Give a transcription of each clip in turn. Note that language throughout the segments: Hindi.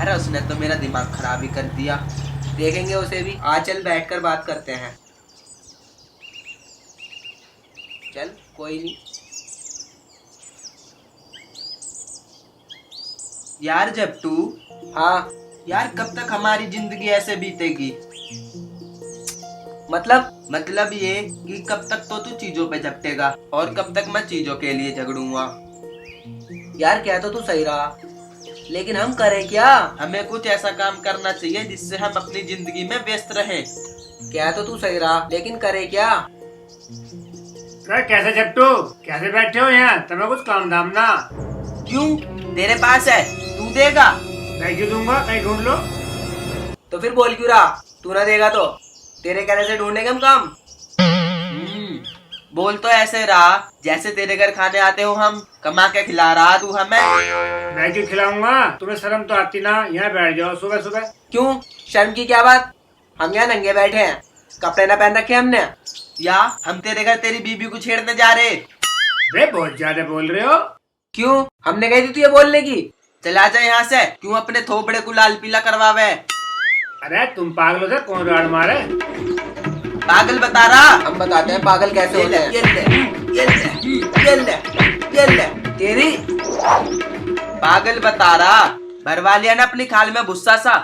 अरे उसने तो मेरा दिमाग खराब ही कर दिया। देखेंगे उसे भी। आज चल बैठकर बात करते हैं। चल कोई नहीं। यार जप्टू। हाँ यार, कब तक हमारी जिंदगी ऐसे बीतेगी? मतलब ये कि कब तक तो तू चीजों पे झपटेगा और कब तक मैं चीजों के लिए झगड़ूंगा। यार क्या तो तू सही रहा, लेकिन हम करें क्या? हमें कुछ ऐसा काम करना चाहिए जिससे हम अपनी जिंदगी में व्यस्त रहें। क्या तो तू सही रहा, लेकिन करें क्या? कैसे झपटू, कैसे बैठे हो यहाँ? तुम्हें कुछ काम धाम ना? क्यों, तेरे पास है, तू देगा? मैं क्यों दूंगा, कहीं ढूंढ लो। तो फिर बोल क्यों रहा? तू ना देगा तो तेरे कहने से ढूंढेंगे हम काम। बोल तो ऐसे रहा जैसे तेरे घर खाने आते हो हम, कमा के खिला रहा तू हमें। मैं क्यों खिलाऊंगा? तुम्हें शर्म तो आती ना? यहाँ बैठ जाओ सुबह सुबह। क्यों, शर्म की क्या बात? हम यहाँ नंगे बैठे हैं, कपड़े ना पहन रखे हमने। या हम तेरे घर तेरी बीबी को छेड़ने जा रहे? वे बहुत ज्यादा बोल रहे हो। क्यों, हमने कही थी तुझे बोलने की? चला जा यहाँ से। क्यों अपने थोपड़े को लाल पीला करवावे? अरे तुम पागल हो से कौन राड़ मारे? पागल बता रहा। हम बताते हैं पागल कैसे होते हैं। ये ले तेरी। पागल बता रहा, भरवा लिया ना अपनी खाल में भुस्सा सा।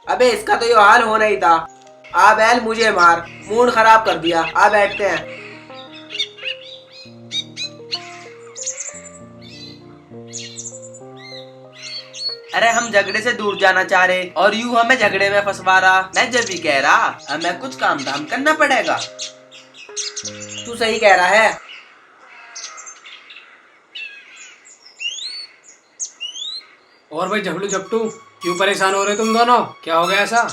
अबे इसका तो ये हाल होना ही था। आ बैल मुझे मार, मूड खराब कर दिया। आ बैठते हैं। अरे हम झगड़े से दूर जाना चाह रहे और यूं हमें झगड़े में फंसवा रहा। मैं जब भी कह रहा हमें कुछ काम धाम करना पड़ेगा। तू सही कह रहा है। और भाई झगड़ू झपटू, क्यों परेशान हो रहे तुम दोनों? क्या हो गया ऐसा?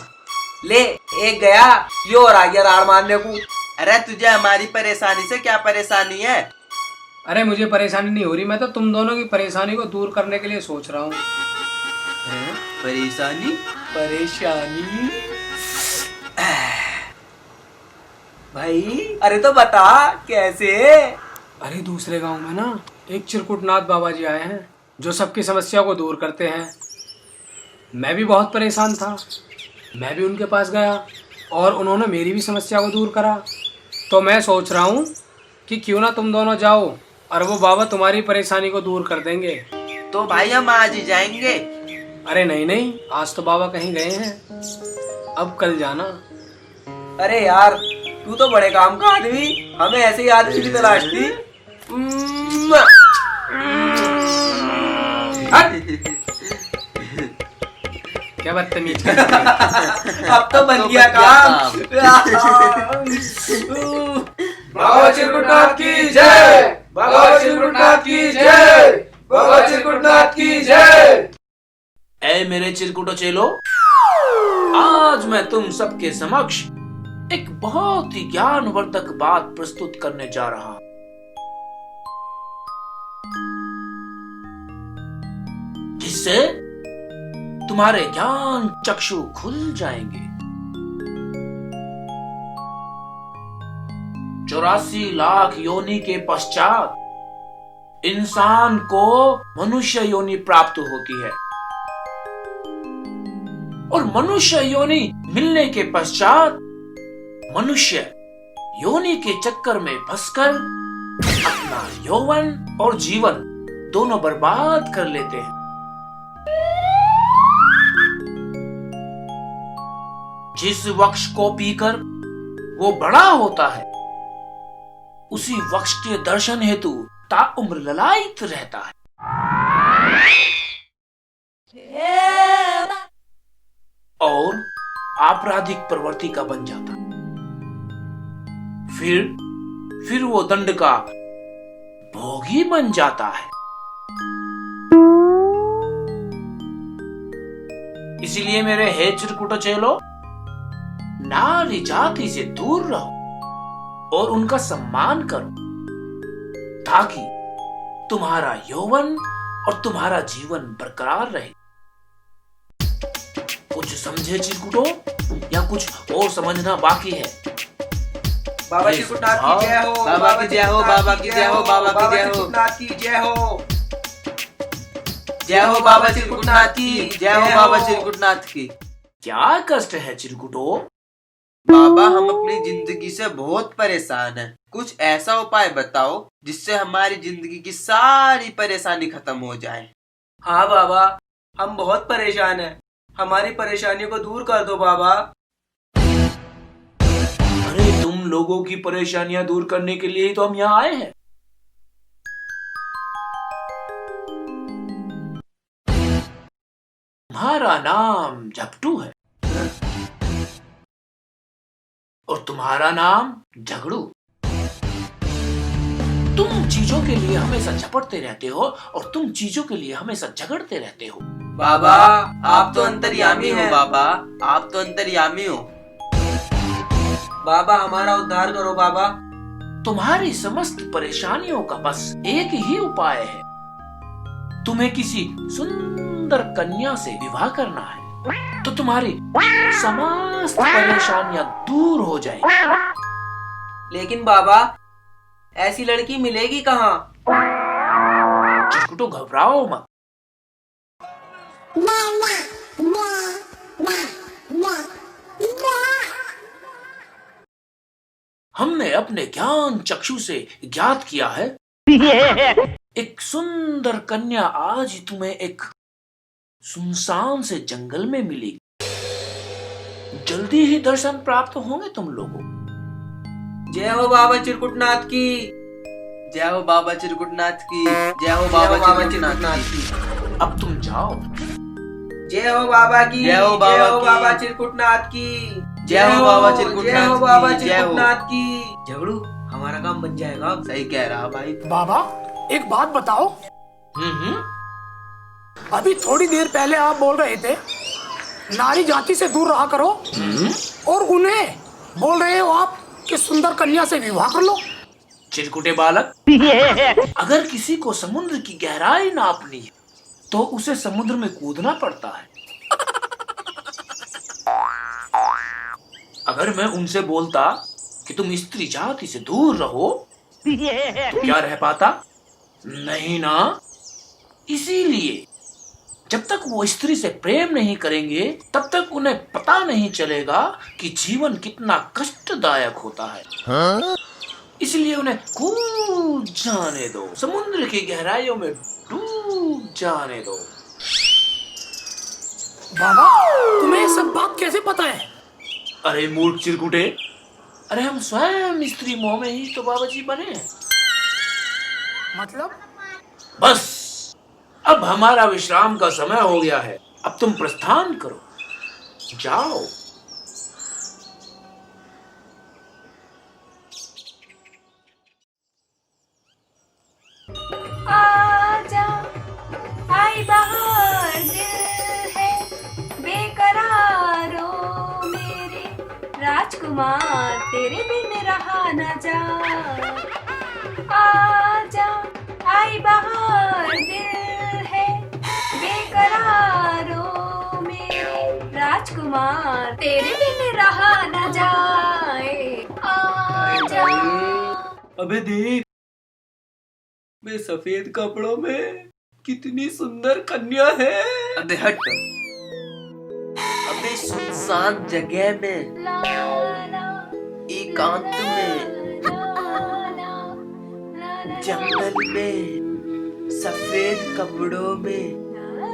ले, एक गया यो और आ गया राड़ मारने को। अरे तुझे हमारी परेशानी से क्या परेशानी है? अरे मुझे परेशानी नहीं हो रही, मैं तो तुम दोनों की परेशानी को दूर करने के लिए सोच रहा हूँ। परेशानी? भाई अरे तो बता कैसे? अरे दूसरे गांव में ना एक चिरकुटनाथ बाबा जी आए हैं जो सबकी समस्या को दूर करते हैं। मैं भी बहुत परेशान था, मैं भी उनके पास गया और उन्होंने मेरी भी समस्या को दूर करा। तो मैं सोच रहा हूँ कि क्यों ना तुम दोनों जाओ और वो बाबा तुम्हारी परेशानी को दूर कर देंगे। तो भाई हम आज ही जाएंगे। अरे नहीं नहीं, आज तो बाबा कहीं गए हैं, अब कल जाना। अरे यार तू तो बड़े काम का आदमी, हमें ऐसे ही आदमी की तलाश थी। क्या बदतमीज। अब तो बन गया काम। बाबा चिरकुटनाथ की जय, बाबा चिरकुटनाथ की जय, बाबा चिरकुटनाथ की जय। ऐ मेरे चिरकुटो चेलो, आज मैं तुम सबके समक्ष एक बहुत ही ज्ञानवर्धक बात प्रस्तुत करने जा रहा हूं, जिससे तुम्हारे ज्ञान चक्षु खुल जाएंगे। 84 लाख योनि के पश्चात इंसान को मनुष्य योनि प्राप्त होती है और मनुष्य योनि मिलने के पश्चात मनुष्य योनि के चक्कर में फंसकर अपना यौवन और जीवन दोनों बर्बाद कर लेते हैं। जिस वृक्ष को पीकर वो बड़ा होता है, उसी वृक्ष के दर्शन हेतु ताउम्र ललायित रहता है। और आपराधिक प्रवृत्ति का बन जाता है। फिर वो दंड का भोगी बन जाता है। इसीलिए मेरे हे चिरकुटो चेलो, नारी जाति से दूर रहो और उनका सम्मान करो, ताकि तुम्हारा यौवन और तुम्हारा जीवन बरकरार रहे। कुछ समझे चिरकुटो, या कुछ और समझना बाकी है? बाबा चिरकुटनाथ की जय हो, बाबा की जय हो, बाबा की जय हो, बाबा की जय हो, चिरकुटनाथ की जय हो। जय हो बाबा चिरकुटनाथ की, जय हो बाबा चिरकुटनाथ की। क्या कष्ट है चिरकुटो? बाबा हम अपनी जिंदगी से बहुत परेशान हैं। कुछ ऐसा उपाय बताओ जिससे हमारी जिंदगी की सारी परेशानी खत्म हो जाए। हाँ बाबा, हम बहुत परेशान हैं। हमारी परेशानियों को दूर कर दो बाबा। अरे तुम लोगों की परेशानियां दूर करने के लिए ही तो हम यहाँ आए हैं। तुम्हारा नाम झपटू है और तुम्हारा नाम झगड़ू। तुम चीजों के लिए हमेशा झपटते रहते हो और तुम चीजों के लिए हमेशा झगड़ते रहते हो। बाबा आप तो अंतर्यामी हो। बाबा आप तो अंतर्यामी हो। बाबा हमारा उद्धार करो बाबा। तुम्हारी समस्त परेशानियों का बस एक ही उपाय है। तुम्हें किसी सुंदर कन्या से विवाह करना है तो तुम्हारी समस्त परेशानियां दूर हो जाएंगी। लेकिन बाबा ऐसी लड़की मिलेगी कहाँ? चिरकुटो घबराओ मत। हमने अपने ज्ञान चक्षु से ज्ञात किया है एक सुंदर कन्या आज तुम्हें एक सुनसान से जंगल में मिलेगी। जल्दी ही दर्शन प्राप्त होंगे तुम लोगों। जय हो बाबा चिरकुटनाथ की, जय हो बाबा चिरकुटनाथ की, जय हो बाबा बाबा चिरकुटनाथ चिरकुटनाथ की। अब तुम जाओ। जय हो बाबा की, जय हो बाबा की। बाबा चिरकुटनाथ की, जय हो बाबा चिरकुटनाथ जय हो बाबा की, जय हो। चिरकुटनाथ की। झगड़ू हमारा काम बन जाएगा। सही कह रहा भाई। बाबा एक बात बताओ, हम्म। अभी थोड़ी देर पहले आप बोल रहे थे नारी जाति से दूर रहा करो और उन्हें बोल रहे हो आप कि सुंदर कन्या से विवाह कर लो। चिरकुटे बालक, अगर किसी को समुद्र की गहराई नापनी है तो उसे समुद्र में कूदना पड़ता है। अगर मैं उनसे बोलता कि तुम स्त्री जाति से दूर रहो तो क्या रह पाता? नहीं ना। इसीलिए जब तक वो स्त्री से प्रेम नहीं करेंगे तब तक उन्हें पता नहीं चलेगा कि जीवन कितना कष्टदायक होता है। इसलिए उन्हें कूद जाने दो, समुद्र की गहराइयों में डूब जाने दो। बाबा तुम्हें ये सब बात कैसे पता है? अरे मूर्ख चिरकुटे, अरे हम स्वयं स्त्री मोह में ही तो बाबा जी बने हैं। मतलब बस अब हमारा विश्राम का समय हो गया है। अब तुम प्रस्थान करो, जाओ। आजा आई बहार दिल है बेकरारो मेरे राजकुमार तेरे बिन रहा न जा। आजा आई बहार दिल है बेकरारो मेरे राजकुमार तेरे बिन रहा न जाए। आजा। अबे देख, मैं सफेद कपड़ों में कितनी सुंदर कन्या है। अबे हट। अबे सुनसान जगह में, ला ला एकांत में, जंगल में, सफेद कपड़ों में।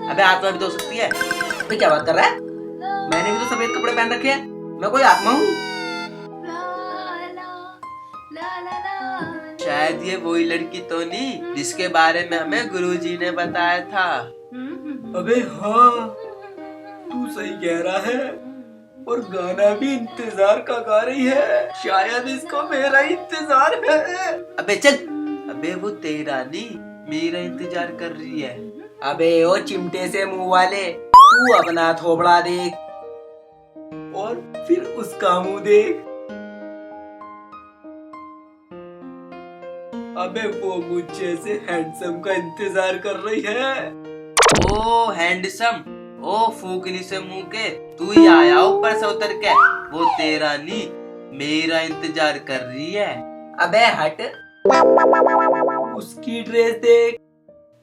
अबे आत्मा भी तो हो सकती है। अबे क्या बात कर रहा है? मैंने भी तो सफेद कपड़े पहन रखे हैं। मैं कोई आत्मा हूँ? शायद ये वही लड़की तो नहीं जिसके बारे में हमें गुरुजी ने बताया था। अबे हाँ, तू सही कह रहा है और गाना भी इंतजार का गा रही है। शायद इसको मेरा इंतजार है। अबे चल। अबे वो तेरा नहीं, मेरा इंतजार कर रही है। अबे ओ चिमटे से मुंह वाले, तू अपना थोबड़ा देख और फिर उसका मुंह देख। अबे वो मुझे से हैंडसम का इंतजार कर रही है। ओ हैंडसम, ओ फूकनी से मुंह के, तू ही आया ऊपर से उतर के। वो तेरा नहीं, मेरा इंतजार कर रही है। अबे हट। उसकी ड्रेस देख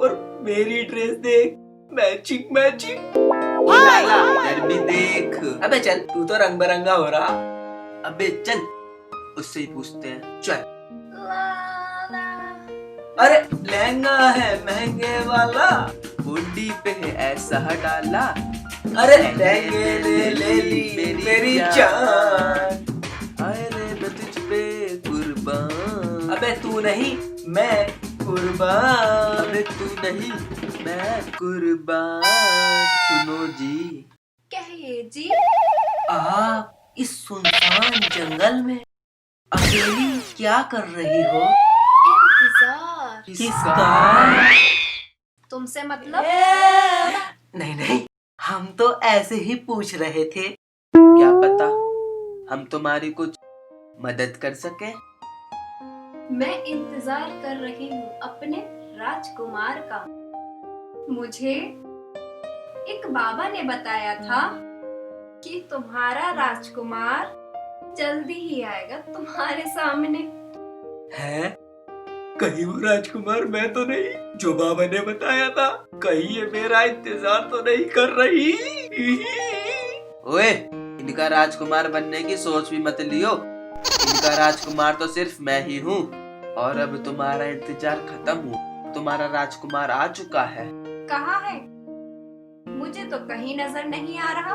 और मेरी ड्रेस देख, मैचिंग मैचिंग। लाला इधर भी देख। अबे चल, तू तो रंग बिरंगा हो रहा। अबे चल, उससे ही पूछते हैं, चल। अरे लहंगा है महंगे वाला, बूढ़ी पे है ऐसा डाला। अरे लहंगे ले ली मेरी जान, अरे मैं तुझ पे कुर्बान। अबे तू नहीं मैं कुर्बान, अबे तू नहीं मैं कुर्बान। सुनो जी, कहिए जी। आप इस सुनसान जंगल में अकेली क्या कर रही हो? इंतजार। किसका? तुमसे मतलब? नहीं नहीं, हम तो ऐसे ही पूछ रहे थे, क्या पता हम तुम्हारी कुछ मदद कर सके। मैं इंतजार कर रही हूँ अपने राजकुमार का। मुझे एक बाबा ने बताया था कि तुम्हारा राजकुमार जल्दी ही आएगा तुम्हारे सामने। है? कहीं वो राजकुमार मैं तो नहीं जो बाबा ने बताया था? कहीं ये मेरा इंतजार तो नहीं कर रही? ओए, इनका राजकुमार बनने की सोच भी मत लियो। इनका राजकुमार तो सिर्फ मैं ही हूँ, और अब तुम्हारा इंतजार खत्म हुआ। तुम्हारा राजकुमार आ चुका है। कहाँ है? मुझे तो कहीं नजर नहीं आ रहा।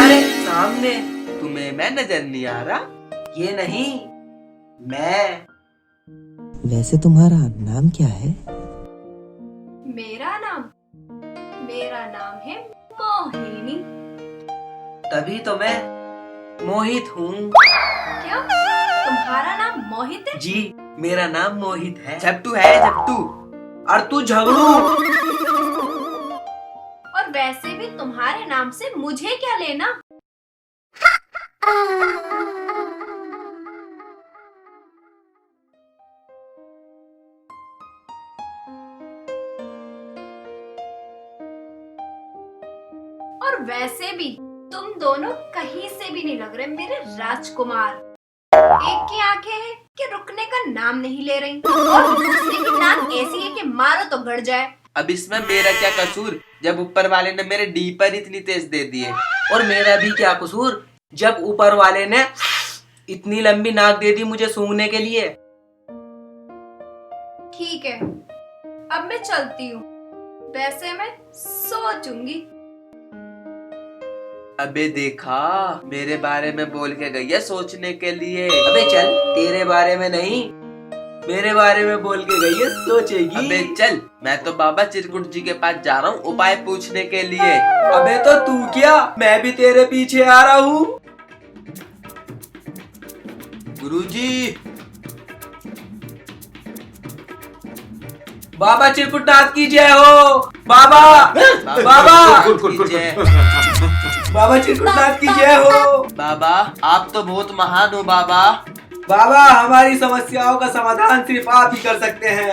अरे सामने। तुम्हें मैं नजर नहीं आ रहा? ये नहीं, मैं। वैसे तुम्हारा नाम क्या है? मेरा नाम है मोहिनी। तभी तो मैं मोहित हूँ। क्या तुम्हारा नाम मोहित है? जी, मेरा नाम मोहित है। झपटू है झपटू, और तू झगड़ू। और वैसे भी तुम्हारे नाम से मुझे क्या लेना? और वैसे भी तुम दोनों कहीं से भी नहीं लग रहे मेरे राजकुमार। एक की आंखें हैं कि रुकने का नाम नहीं ले रही, और दूसरे की नाक ऐसी है कि मारो तो गड़ जाए। अब इसमें मेरा क्या कसूर, जब ऊपर वाले ने मेरे डी पर इतनी तेज दे दिए? और मेरा भी क्या कसूर, जब ऊपर वाले ने इतनी लंबी नाक दे दी मुझे सूंघने के लिए। ठीक है, अब मैं चलती हूँ। वैसे मैं सोचूंगी। अबे देखा, मेरे बारे में बोल के गई है सोचने के लिए। अबे चल, तेरे बारे में नहीं, मेरे बारे में बोल के गई है सोचेगी। अबे चल, मैं तो बाबा चिरकुट जी के पास जा रहा हूँ उपाय पूछने के लिए। अबे तो तू क्या, मैं भी तेरे पीछे आ रहा हूँ। गुरुजी, बाबा चिरकुटनाथ की जय हो। बाबा बाबा की जय। बाबा चिरकुटनाथ की जय हो। बाबा, आप तो बहुत महान हो बाबा। बाबा, हमारी समस्याओं का समाधान सिर्फ आप ही कर सकते हैं।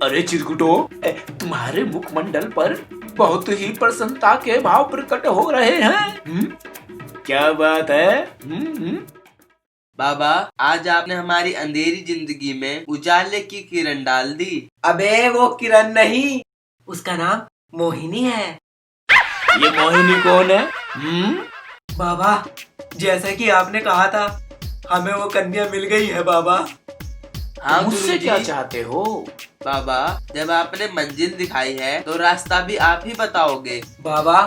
अरे चिरकुटो, तुम्हारे मुखमंडल पर बहुत ही प्रसन्नता के भाव प्रकट हो रहे हैं। क्या बात है? बाबा, आज आपने हमारी अंधेरी जिंदगी में उजाले की किरण डाल दी। अबे वो किरण नहीं, उसका नाम मोहिनी है। ये मोहिनी कौन है? बाबा, जैसे कि आपने कहा था, हमें वो कन्या मिल गई है बाबा। हाँ, मुझसे क्या चाहते हो? बाबा, जब आपने मंजिल दिखाई है तो रास्ता भी आप ही बताओगे। बाबा,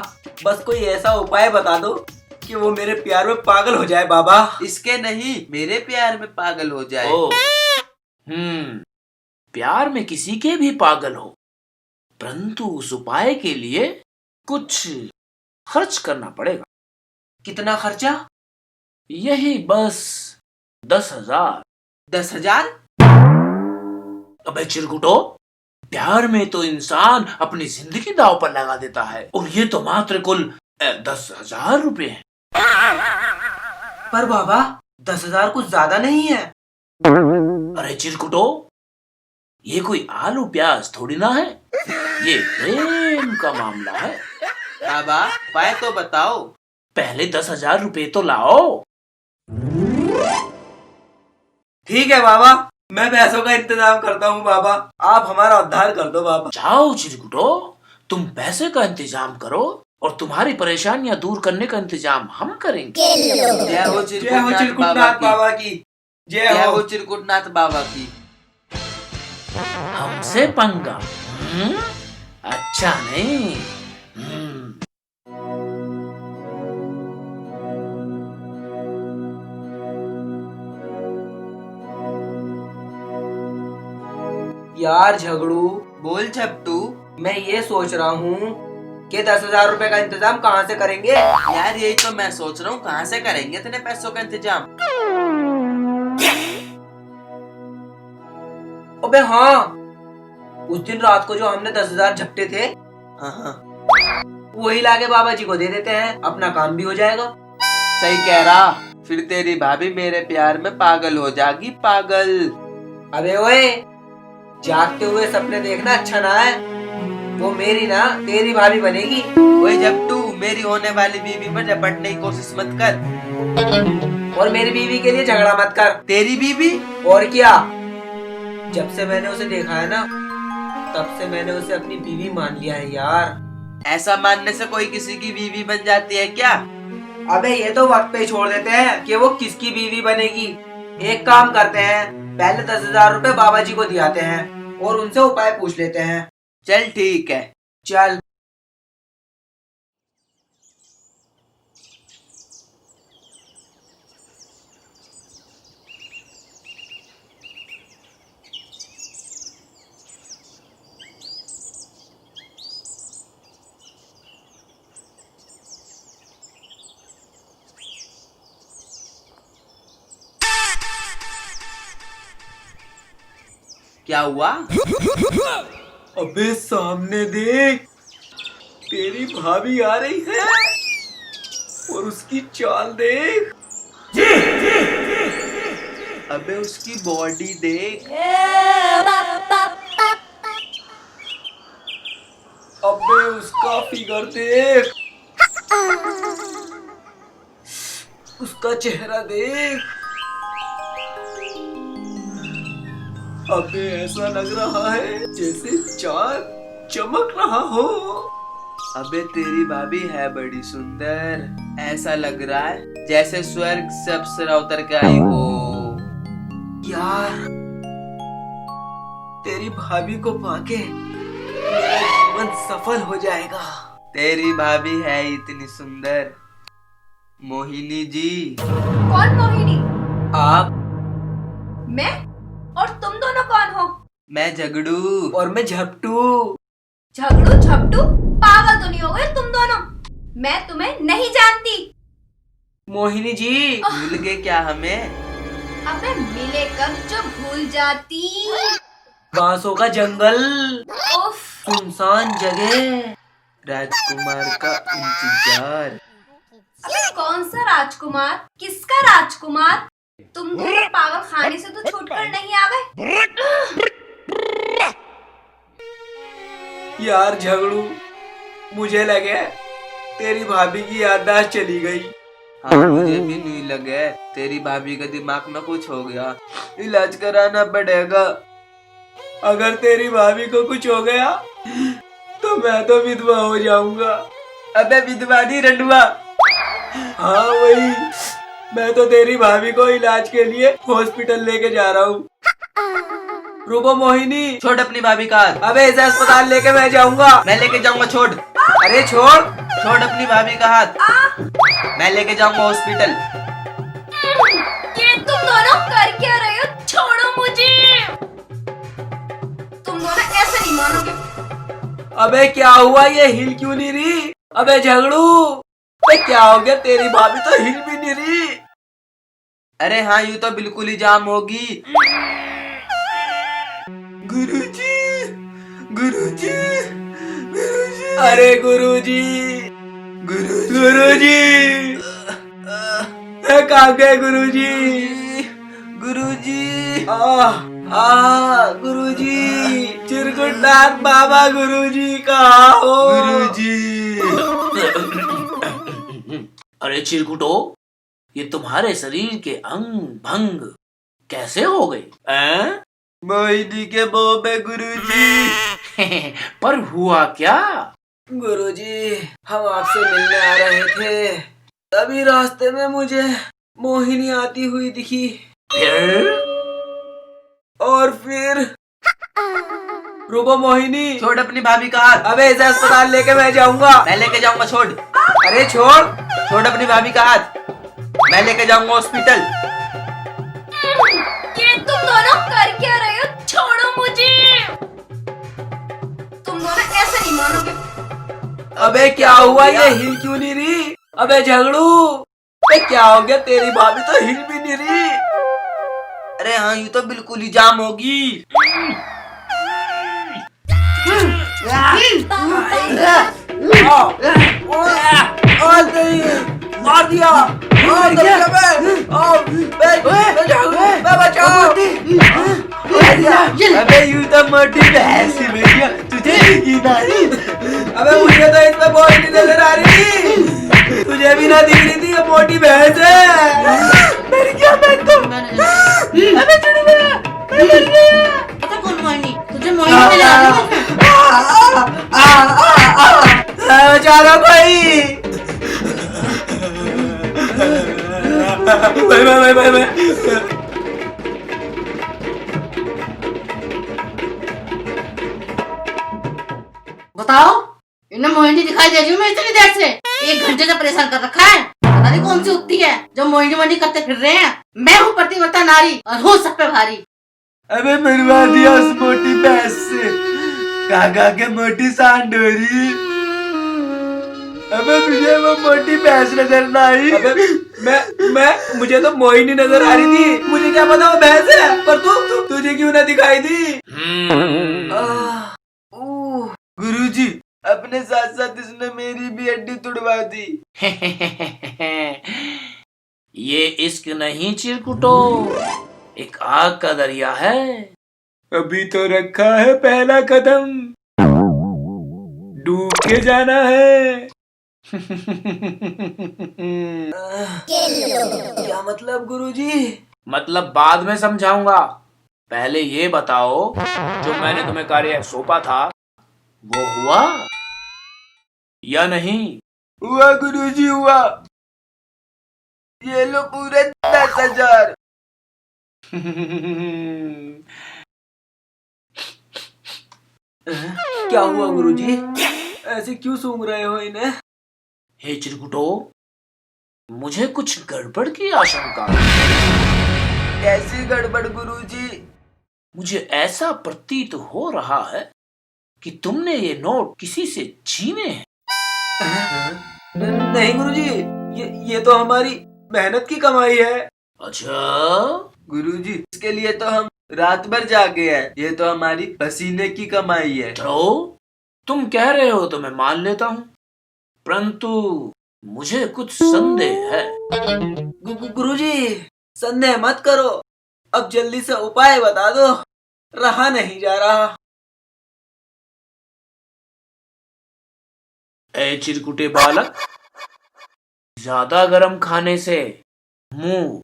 बस कोई ऐसा उपाय बता दो कि वो मेरे प्यार में पागल हो जाए बाबा। इसके नहीं, मेरे प्यार में पागल हो जाए। प्यार में किसी के भी पागल हो, परंतु उस उपाय के लिए कुछ खर्च करना पड़ेगा। कितना खर्चा? यही बस 10,000। 10,000? अबे चिरकुटो, प्यार में तो इंसान अपनी जिंदगी दांव पर लगा देता है, और ये तो मात्र कुल 10,000 रुपए हैं। पर बाबा, 10,000 कुछ ज्यादा नहीं है। अरे चिरकुटो, ये कोई आलू प्याज थोड़ी ना है, ये प्रेम का मामला है। बाबा, उपाय तो बताओ। पहले 10,000 रुपए तो लाओ। ठीक है बाबा, मैं पैसों का इंतजाम करता हूँ बाबा। आप हमारा उद्धार कर दो बाबा। जाओ चिरकुटो, तुम पैसे का इंतजाम करो और तुम्हारी परेशानियां दूर करने का इंतजाम हम करेंगे। जय हो चिरकुटनाथ बाबा की। जय हो चिरकुटनाथ बाबा की। हमसे पंगा? अच्छा नहीं। यार झगड़ू, बोल झपटू, मैं ये सोच रहा हूँ कि 10,000 रुपए का इंतजाम कहाँ से करेंगे। यार यही तो मैं सोच रहा हूँ, कहाँ से करेंगे इतने पैसों का इंतजाम। अबे हाँ, उस दिन रात को जो हमने 10,000 झपटे थे, हाँ, वही लाके बाबा जी को दे देते हैं, अपना काम भी हो जाएगा। सही कह रहा। फिर तेरी भाभी मेरे प्यार में पागल हो जाएगी, पागल। अबे ओए, जागते हुए सपने देखना अच्छा ना है। वो मेरी ना तेरी भाभी बनेगी। ओए जब तू मेरी होने वाली बीवी पर झपटने की कोशिश मत कर, और मेरी बीवी के लिए झगड़ा मत कर। तेरी बीवी? और क्या, जब से मैंने उसे देखा है ना, तब से मैंने उसे अपनी बीवी मान लिया है यार। ऐसा मानने से कोई किसी की बीवी बन जाती है क्या? अबे ये तो वक्त पे ही छोड़ देते हैं कि वो किसकी बीवी बनेगी। एक काम करते हैं, पहले 10,000 रुपए बाबा जी को दियाते हैं और उनसे उपाय पूछ लेते हैं। चल ठीक है, चल। क्या हुआ? अबे सामने देख, तेरी भाभी आ रही है और उसकी चाल देख। अबे उसकी बॉडी देख। अबे उसका फिगर देख, उसका चेहरा देख। अबे ऐसा लग रहा है जैसे चांद चमक रहा हो। अबे तेरी भाभी है बड़ी सुंदर, ऐसा लग रहा है जैसे स्वर्ग से अप्सरा उतर के आई हो। यार तेरी भाभी को पाके मेरा जीवन सफल हो जाएगा। तेरी भाभी है इतनी सुंदर। मोहिनी जी। कौन मोहिनी? आप। मैं? और तुम दोनों कौन हो? मैं झगड़ू और मैं झपटू। झगड़ू झपटू? पागल तो नहीं हो गए तुम दोनों? मैं तुम्हें नहीं जानती। मोहिनी जी, भूल गए क्या हमें? अबे मिले कब जो भूल जाती। बांसों का जंगल, उफ। सुनसान जगह, राजकुमार का इंतजार। अबे कौन सा राजकुमार? किसका राजकुमार? तुम दोनों पागल खाने से तो छूटकर नहीं आ गए। यार झगड़ू, मुझे लगे तेरी भाभी की याददाश्त चली गई। हाँ, मुझे भी नहीं लगे, तेरी भाभी के दिमाग में कुछ हो गया, इलाज कराना पड़ेगा। अगर तेरी भाभी को कुछ हो गया तो मैं तो विधवा हो जाऊंगा। अबे विधवा नहीं, रंडवा। हाँ वही, मैं तो तेरी भाभी को इलाज के लिए हॉस्पिटल लेके जा रहा हूँ। रुको मोहिनी, छोड़ अपनी भाभी का हाथ। अबे इसे अस्पताल लेके मैं जाऊंगा। मैं लेके जाऊंगा, छोड़। अरे छोड़, छोड़ अपनी भाभी का हाथ। मैं लेके जाऊंगा हॉस्पिटल। ये तुम दोनों कर क्या रहे हो? छोड़ो मुझे। तुम दोनों ऐसे नहीं मानोगे। अबे क्या हुआ, ये हिल क्यों नहीं रही? अबे झगड़ू, अबे क्या हो गया? तेरी भाभी तो हिल भी नहीं रही। अरे हाँ, यूं तो बिल्कुल ही जाम होगी। गुरुजी, गुरुजी, गुरुजी। अरे गुरुजी, गुरुजी, कहाँ गए गुरुजी? गुरुजी, गुरुजी, चिरकुटनाथ बाबा गुरुजी कहाँ हो? गुरुजी। अरे चिरकुटो, ये तुम्हारे शरीर के अंग भंग कैसे हो गए? मोहिनी के मुंह में गुरुजी। पर हुआ क्या? गुरुजी, हम आपसे मिलने आ रहे थे, तभी रास्ते में मुझे मोहिनी आती हुई दिखी फिर और फिर रुको मोहिनी, छोड़ अपनी भाभी का हाथ। अबे इसे अस्पताल लेके मैं जाऊंगा। मैं लेके जाऊंगा, छोड़। अरे छोड़ अपनी भाभी का हाथ, मैं लेके जाऊंगा हॉस्पिटल। ये तुम दोनों कर क्या रहे हो? छोड़ो मुझे। तुम दोनों ऐसे नहीं मानोगे। अबे क्या हुआ, ये हिल क्यों नहीं रही? अबे झगड़ू, अबे क्या हो गया? तेरी भाभी तो हिल भी नहीं रही। अरे हाँ, ये तो बिल्कुल ही जाम होगी। मार दिया, मार दिया अबे यूं तो मोटी भैंस ही मिल गया, तुझे भी ना। अबे मुझे तो इसमें बहुत नहीं नजर आ रही, तुझे भी ना दिख रही थी, ये मोटी भैंस है। मर गया मैं तो। अबे चढ़ गया, मर गया। पता कौन मोहिनी? तुझे मोहिनी में लगा बेचारा भाई। भाई बताओ, इन्हें मोहिनी दिखाई दे रही हूँ मैं इतनी देर से। 1 घंटे से परेशान कर रखा है। पता नहीं कौन सी उगती है जो मोहिनी मोहिनी करते फिर रहे हैं। मैं हूँ प्रतिव्रता नारी और हूँ सब पे भारी। अबे मरवा दिया उस मोटी भैंस से, काका के मोटी सांडोरी। अबे तुझे वो मोटी भैंस नजर ना आई? अबे मुझे तो मोहिनी नजर आ रही थी, मुझे क्या पता वो भैंस है, पर तुझे क्यों ना दिखाई दी? गुरुजी, अपने साथ साथ इसने मेरी भी हड्डी तुड़वा दी। ये इश्क नहीं चिरकुटो, एक आग का दरिया है। अभी तो रखा है पहला कदम, डूब के जाना है। क्या मतलब गुरुजी? मतलब बाद में समझाऊंगा, पहले ये बताओ जो मैंने तुम्हें कार्य सौंपा था वो हुआ या नहीं? हुआ गुरुजी, हुआ। ये लो पूरे 10,000। क्या हुआ गुरुजी? ऐसे क्यों सूंघ रहे हो इन्हें? हे चिरकुटो, मुझे कुछ गड़बड़ की आशंका। कैसी गड़बड़ गुरुजी? मुझे ऐसा प्रतीत हो रहा है कि तुमने ये नोट किसी से छीने हैं। नहीं गुरुजी, ये तो हमारी मेहनत की कमाई है। अच्छा गुरुजी, इसके लिए तो हम रात भर जागे हैं, ये तो हमारी पसीने की कमाई है। तो तुम कह रहे हो तो मैं मान लेता हूँ, परंतु मुझे कुछ संदेह है। गुरुजी, संदेह मत करो, अब जल्दी से उपाय बता दो, रहा नहीं जा रहा। ए चिरकुटे बालक, ज्यादा गर्म खाने से मुंह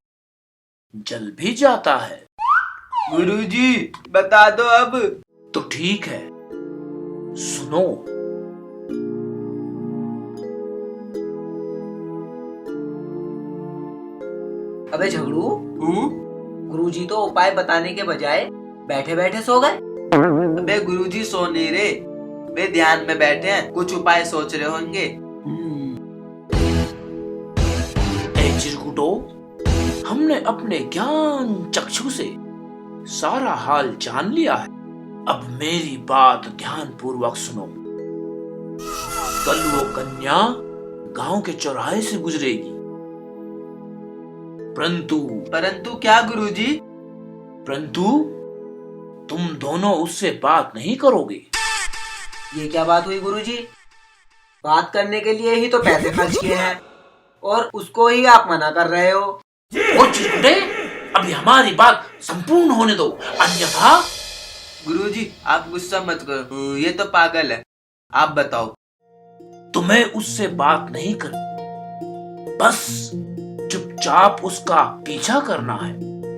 जल भी जाता है। गुरुजी, बता दो अब। तो ठीक है, सुनो। अबे झगड़ू, गुरुजी तो उपाय बताने के बजाय बैठे बैठे सो गए। अबे गुरुजी सो नहीं रहे, वे ध्यान में बैठे हैं, कुछ उपाय सोच रहे होंगे। ए चिरकुटो, हमने अपने ज्ञान चक्षु से सारा हाल जान लिया है। अब मेरी बात ध्यान पूर्वक सुनो। कल वो कन्या गांव के चौराहे से गुजरेगी, परंतु क्या गुरुजी? परंतु तुम दोनों उससे बात नहीं करोगे। ये क्या बात हुई गुरुजी? बात करने के लिए ही तो पैसे खर्च किए हैं और उसको ही आप मना कर रहे हो। वो चिरकुटे, अभी हमारी बात संपूर्ण होने दो, अन्यथा। गुरुजी, आप गुस्सा मत करो, ये तो पागल है, आप बताओ। तुम्हें उससे बात नहीं करनी, बस चुपचाप उसका पीछा करना है।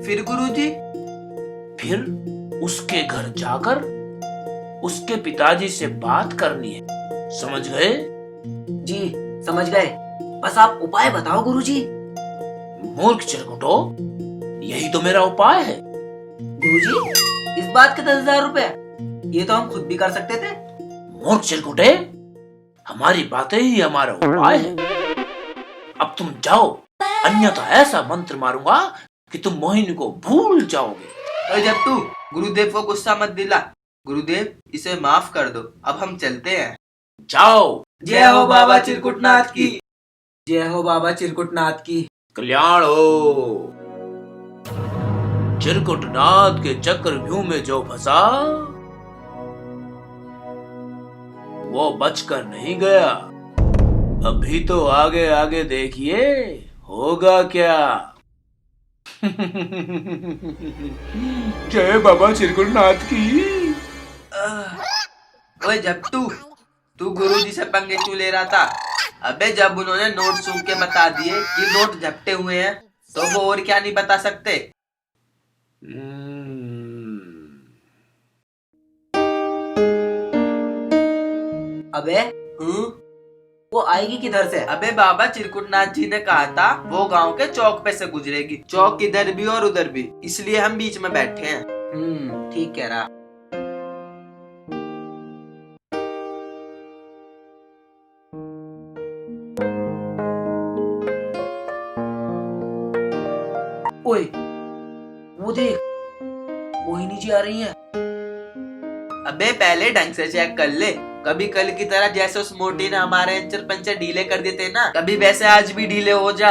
फिर गुरुजी? फिर उसके घर जाकर उसके पिताजी से बात करनी है, समझ गए? जी समझ गए, बस आप उपाय बताओ गुरुजी। मूर्ख चिरकुटो, यही तो मेरा उपाय है। गुरुजी इस बात के 10,000 रुपए, ये तो हम खुद भी कर सकते थे। मूर्ख चिरकुटे, हमारी बातें ही हमारा उपाय है। अब तुम जाओ, अन्यथा ऐसा मंत्र मारूंगा कि तुम मोहिनी को भूल जाओगे। और जब तू गुरुदेव को गुस्सा मत दिला। गुरुदेव इसे माफ कर दो, अब हम चलते हैं। जाओ। जय हो बाबा चिरकुटनाथ की। जय हो बाबा चिरकुटनाथ की। कल्याण हो। चिरकुटनाथ के चक्रव्यूह में जो फंसा वो बचकर नहीं गया। अभी तो आगे आगे देखिए होगा क्या। जय बाबा चिरकुटनाथ की। ओए जब तू गुरुजी से पंगे क्यों ले रहा था? अबे जब उन्होंने नोट सूंघ के बता दिए कि नोट झपटे हुए हैं, तो वो और क्या नहीं बता सकते? अबे वो आएगी किधर से? अबे बाबा चिरकुटनाथ जी ने कहा था वो गांव के चौक पे से गुजरेगी। चौक इधर भी और उधर भी, इसलिए हम बीच में बैठे हैं। ठीक कह रहा। ओए वो देख, मोहिनी जी आ रही हैं। अबे पहले ढंग से चेक कर ले, कभी कल की तरह जैसे उस मोटी ने हमारे अंचर पंचर ढीले कर देते ना, कभी वैसे आज भी ढीले हो जा।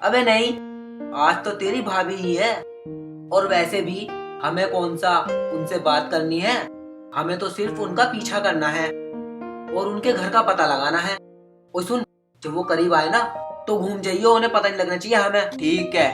अबे नहीं, आज तो तेरी भाभी ही है। और वैसे भी हमें कौन सा उनसे बात करनी है, हमें तो सिर्फ उनका पीछा करना है और उनके घर का पता लगाना है। और सुन, जब वो करीब आए ना तो घूम जाइए, उन्हें पता नहीं लगना चाहिए हमें। ठीक है।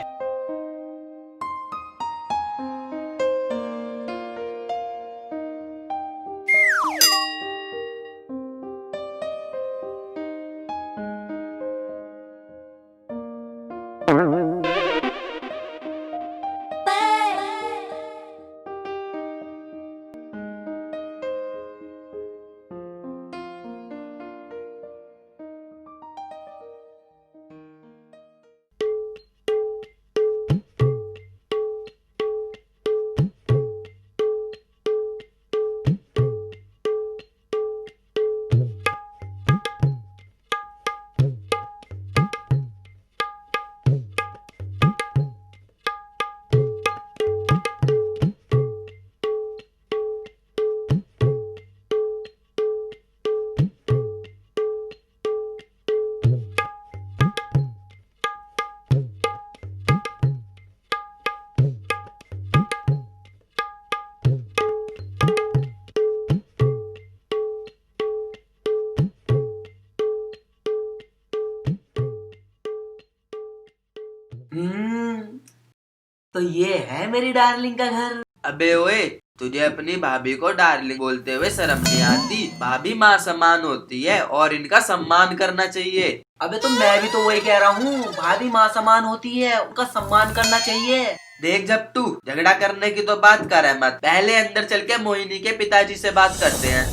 तो ये है मेरी डार्लिंग का घर। अबे ओए, तुझे अपनी भाभी को डार्लिंग बोलते हुए शर्म नहीं आती? भाभी माँ समान होती है और इनका सम्मान करना चाहिए। अबे तो मैं भी तो वही कह रहा हूँ, भाभी माँ समान होती है, उनका सम्मान करना चाहिए। देख जब तू झगड़ा करने की तो बात कर है मत, पहले अंदर चल के मोहिनी के पिताजी से बात करते हैं।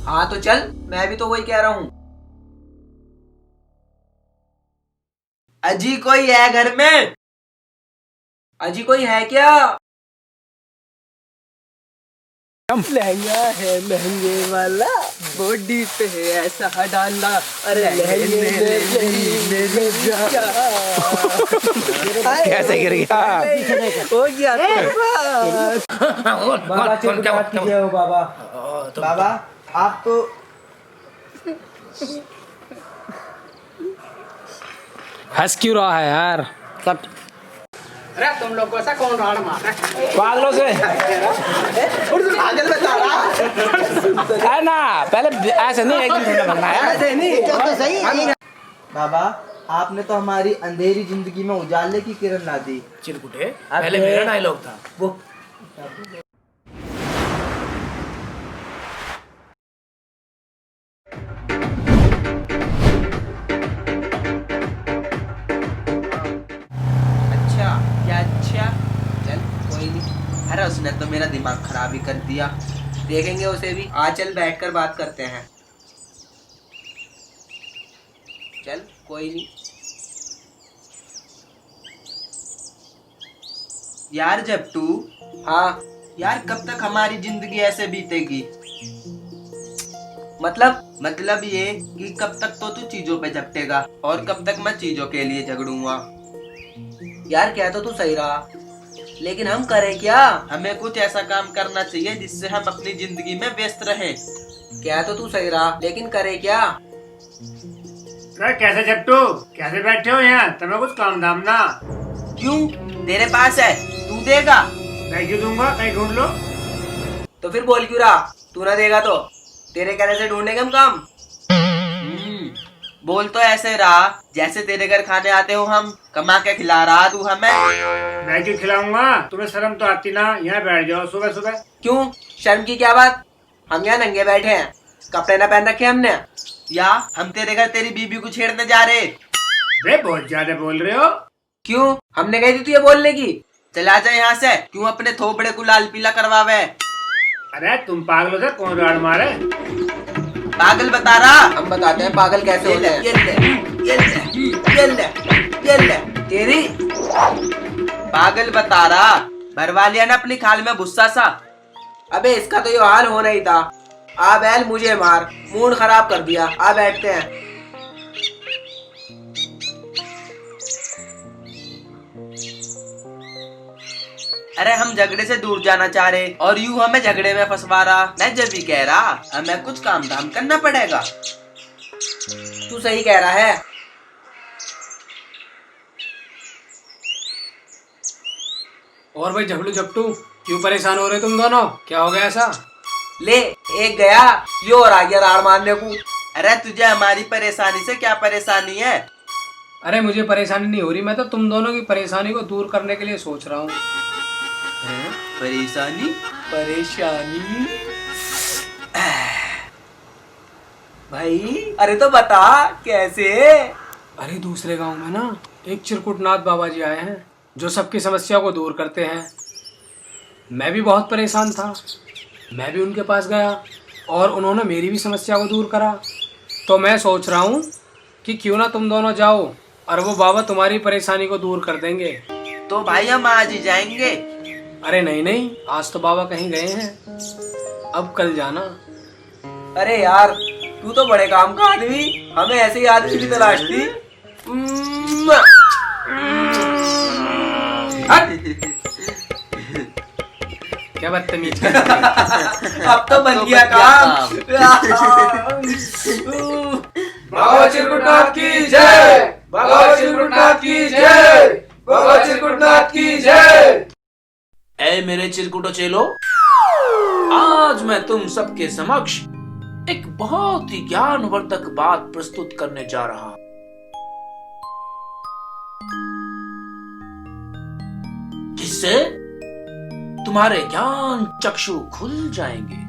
हाँ तो चल, मैं भी तो वही कह रहा हूँ। अजी कोई है घर में? अजी कोई है क्या? लहंगा है महंगे वाला, बॉडी पे है ऐसा डाला, अरे लहंगे मेरी कैसे गिर गया? हो गया बाबा चिरकुटनाथ की जय हो बाबा। बाबा आप तो हंस क्यों रहा है यार? सब अरे तुम लोग को ऐसा कौन राड़ मार रहा है? पागलों से है ना, पहले ऐसे नहीं, एक दिन ठंडा करना है। ऐसे नहीं तो सही। बाबा आपने तो हमारी अंधेरी जिंदगी में उजाले की किरण ला दी। चिरकुटे, पहले मेरा डायलॉग था वो। अरे उसने तो मेरा दिमाग खराब ही कर दिया। देखेंगे उसे भी। आज चल बैठकर बात करते हैं। चल कोई नहीं। यार जट्टू। हाँ यार, कब तक हमारी जिंदगी ऐसे बीतेगी? मतलब ये कि कब तक तो तू चीजों पे झपटेगा और कब तक मैं चीजों के लिए झगड़ूंगा। यार क्या तो तू सही रहा, लेकिन हम करें क्या? हमें कुछ ऐसा काम करना चाहिए जिससे हम अपनी जिंदगी में व्यस्त रहें। क्या तो तू सही रहा, लेकिन करें क्या? अरे कैसे झट्टू, कैसे बैठे हो यहाँ? तुम्हें कुछ काम धाम ना? क्यों, तेरे पास है, तू देगा? मैं क्यों दूंगा, कहीं ढूंढ लो। तो फिर बोल क्यों रहा? तू ना देगा तो तेरे कहने से ढूंढेंगे हम काम? बोल तो ऐसे रहा जैसे तेरे घर खाने आते हो हम, कमा के खिला रहा तू हमें। मैं क्यों खिलाऊंगा? तुम्हें शर्म तो आती ना? यहाँ बैठ जाओ सुबह सुबह। क्यों, शर्म की क्या बात? हम यहाँ नंगे बैठे हैं, कपड़े ना पहन रखे हमने, या हम तेरे घर तेरी बीबी को छेड़ने जा रहे? वे बहुत ज्यादा बोल रहे हो। क्यों, हमने कही थी तुझे बोलने की? चला जा यहाँ से। क्यों अपने थोपड़े को लाल पीला करवावे? अरे तुम पागल हो, कौन राड़ मारे? पागल बता रहा, हम बताते हैं पागल कैसे होते हैं। ये ले, तेरी पागल बता रहा। भरवा लिया ना अपनी खाल में भुस्सा सा। अबे इसका तो ये हाल होना ही था। आ बैल मुझे मार, मूड खराब कर दिया। आ बैठते हैं। अरे हम झगड़े से दूर जाना चाह रहे और यूं हमें झगड़े में फंसवा रहा। मैं जब भी कह रहा हमें कुछ काम धाम करना पड़ेगा। तू सही कह रहा है। और भाई झगड़ू झपटू, क्यों परेशान हो रहे तुम दोनों? क्या हो गया ऐसा? ले, एक गया, यो और आ गया राड़ मारने को। अरे तुझे हमारी परेशानी से क्या परेशानी है? अरे मुझे परेशानी नहीं हो रही, मैं तो तुम दोनों की परेशानी को दूर करने के लिए सोच रहा हूँ। परेशानी? भाई अरे तो बता कैसे? अरे दूसरे गांव में ना एक चिरकुटनाथ बाबा जी आए हैं जो सबकी समस्या को दूर करते हैं। मैं भी बहुत परेशान था, मैं भी उनके पास गया और उन्होंने मेरी भी समस्या को दूर करा। तो मैं सोच रहा हूँ कि क्यों ना तुम दोनों जाओ और वो बाबा तुम्हारी परेशानी को दूर कर देंगे। तो भाई हम आज ही जाएंगे। अरे नहीं, आज तो बाबा कहीं गए हैं, अब कल जाना। अरे यार तू तो बड़े काम का आदमी, हमें ऐसे ही आदमी की तलाश थी। क्या बदतमीज। अब तो बन गया काम। बाबा चिरकुटनाथ की जय, बाबा चिरकुटनाथ की जय, बाबा चिरकुटनाथ की जय। ऐ मेरे चिरकुटो चेलो, आज मैं तुम सबके समक्ष एक बहुत ही ज्ञानवर्धक बात प्रस्तुत करने जा रहा हूं, जिससे तुम्हारे ज्ञान चक्षु खुल जाएंगे।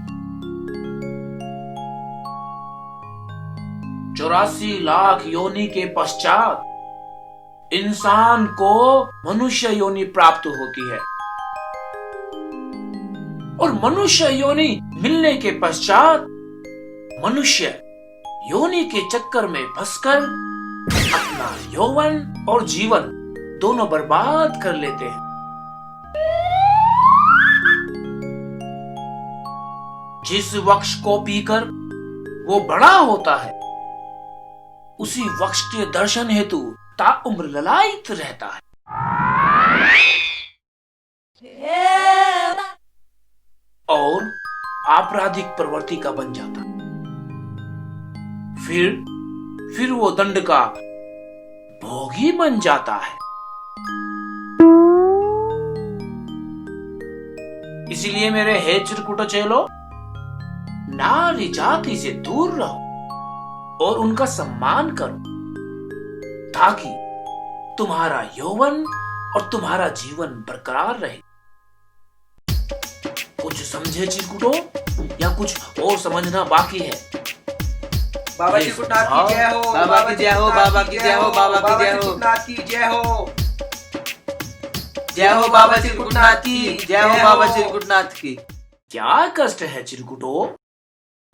84 लाख योनि के पश्चात इंसान को मनुष्य योनि प्राप्त होती है और मनुष्य योनि मिलने के पश्चात मनुष्य योनि के चक्कर में फंसकर अपना यौवन और जीवन दोनों बर्बाद कर लेते हैं। जिस वृक्ष को पीकर वो बड़ा होता है, उसी वृक्ष के दर्शन हेतु ताउम्र ललायित रहता है। और आपराधिक प्रवृत्ति का बन जाता है। फिर वो दंड का भोगी बन जाता है। इसीलिए मेरे हे चिरकुटो चेलो, नारी जाति से दूर रहो और उनका सम्मान करो, ताकि तुम्हारा यौवन और तुम्हारा जीवन बरकरार रहे। कुछ समझे चिरकुटो, या कुछ और समझना बाकी है? बाबा चिरकुटनाथ की जय हो, बाबा की जय हो, बाबा की जय हो, बाबा की जय हो, चिरकुटनाथ की जय हो। जय हो बाबा चिरकुटनाथ की, जय हो बाबा चिरकुटनाथ की। क्या कष्ट है चिरकुटो?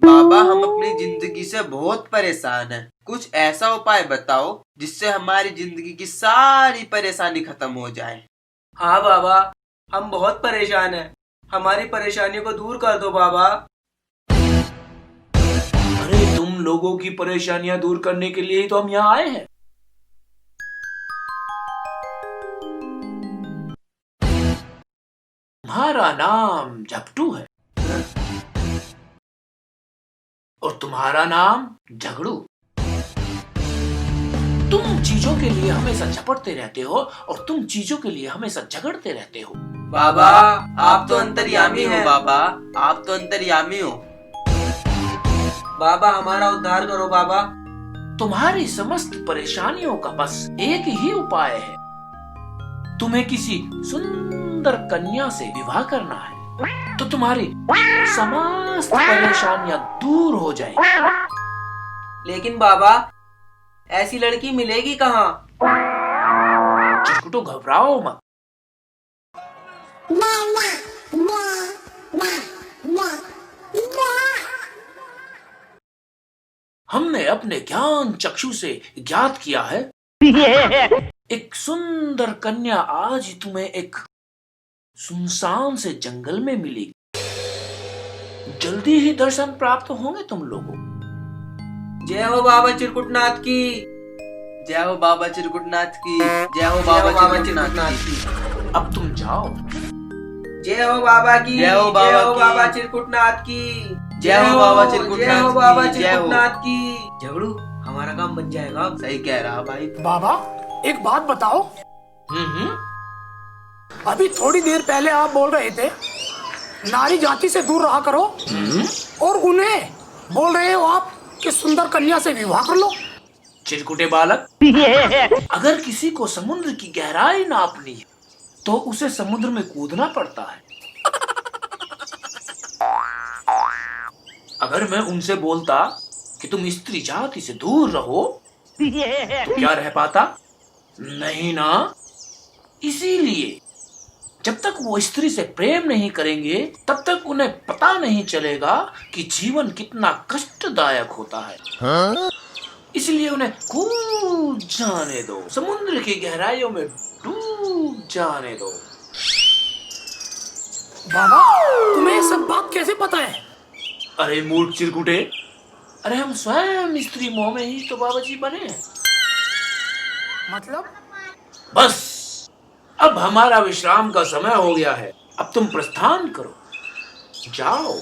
बाबा हम अपनी जिंदगी से बहुत परेशान हैं। कुछ ऐसा उपाय बताओ जिससे हमारी जिंदगी की सारी परेशानी खत्म हो जाए। हाँ बाबा, हम बहुत परेशान हैं। हमारी परेशानियों को दूर कर दो बाबा। अरे तुम लोगों की परेशानियां दूर करने के लिए ही तो हम यहाँ आए हैं। तुम्हारा नाम झपटू है और तुम्हारा नाम झगड़ू। तुम चीजों के लिए हमेशा झपटते रहते हो और तुम चीजों के लिए हमेशा झगड़ते रहते हो। बाबा आप तो अंतर्यामी हो। बाबा आप तो अंतर्यामी हो। बाबा हमारा उद्धार करो बाबा। तुम्हारी समस्त परेशानियों का बस एक ही उपाय है। तुम्हें किसी सुंदर कन्या से विवाह करना है तो तुम्हारी समस्त परेशानियां दूर हो जाएंगी। लेकिन बाबा ऐसी लड़की मिलेगी कहाँ? चिरकुटो घबराओ मत। हमने अपने ज्ञान चक्षु से ज्ञात किया है एक सुंदर कन्या आज तुम्हें एक सुनसान से जंगल में मिलेगी। जल्दी ही दर्शन प्राप्त होंगे तुम लोगों। जय हो बाबा चिरकुटनाथ की, जय हो बाबा चिरकुटनाथ की, जय हो बाबा चिरकुटनाथ की। अब तुम जाओ। जय हो बाबा की, जय हो बाबा की। बाबा चिरकुटनाथ की, जय हो बाबा जय चिरकुटनाथ हो बाबा की, जय हो। चिरकुटनाथ की। झगड़ू हमारा काम बन जाएगा। सही कह रहा भाई। बाबा एक बात बताओ, हम्म। अभी थोड़ी देर पहले आप बोल रहे थे नारी जाति से दूर रहा करो और उन्हें बोल रहे हो आप कि सुंदर कन्या से विवाह कर लो। चिरकुटे बालक, अगर किसी को समुद्र की गहराई नापनी है तो उसे समुद्र में कूदना पड़ता है। अगर मैं उनसे बोलता कि तुम स्त्री जाति से दूर रहो तो क्या रह पाता? नहीं ना। इसीलिए जब तक वो स्त्री से प्रेम नहीं करेंगे तब तक उन्हें पता नहीं चलेगा कि जीवन कितना कष्टदायक होता है। इसलिए उन्हें कूद जाने दो, समुद्र की गहराइयों में डूब जाने दो। बाबा तुम्हें ये सब बात कैसे पता है? अरे मूर्ख चिरकुटे, अरे हम स्वयं स्त्री मोह में ही तो बाबा जी बने हैं। मतलब बस अब हमारा विश्राम का समय हो गया है। अब तुम प्रस्थान करो, जाओ।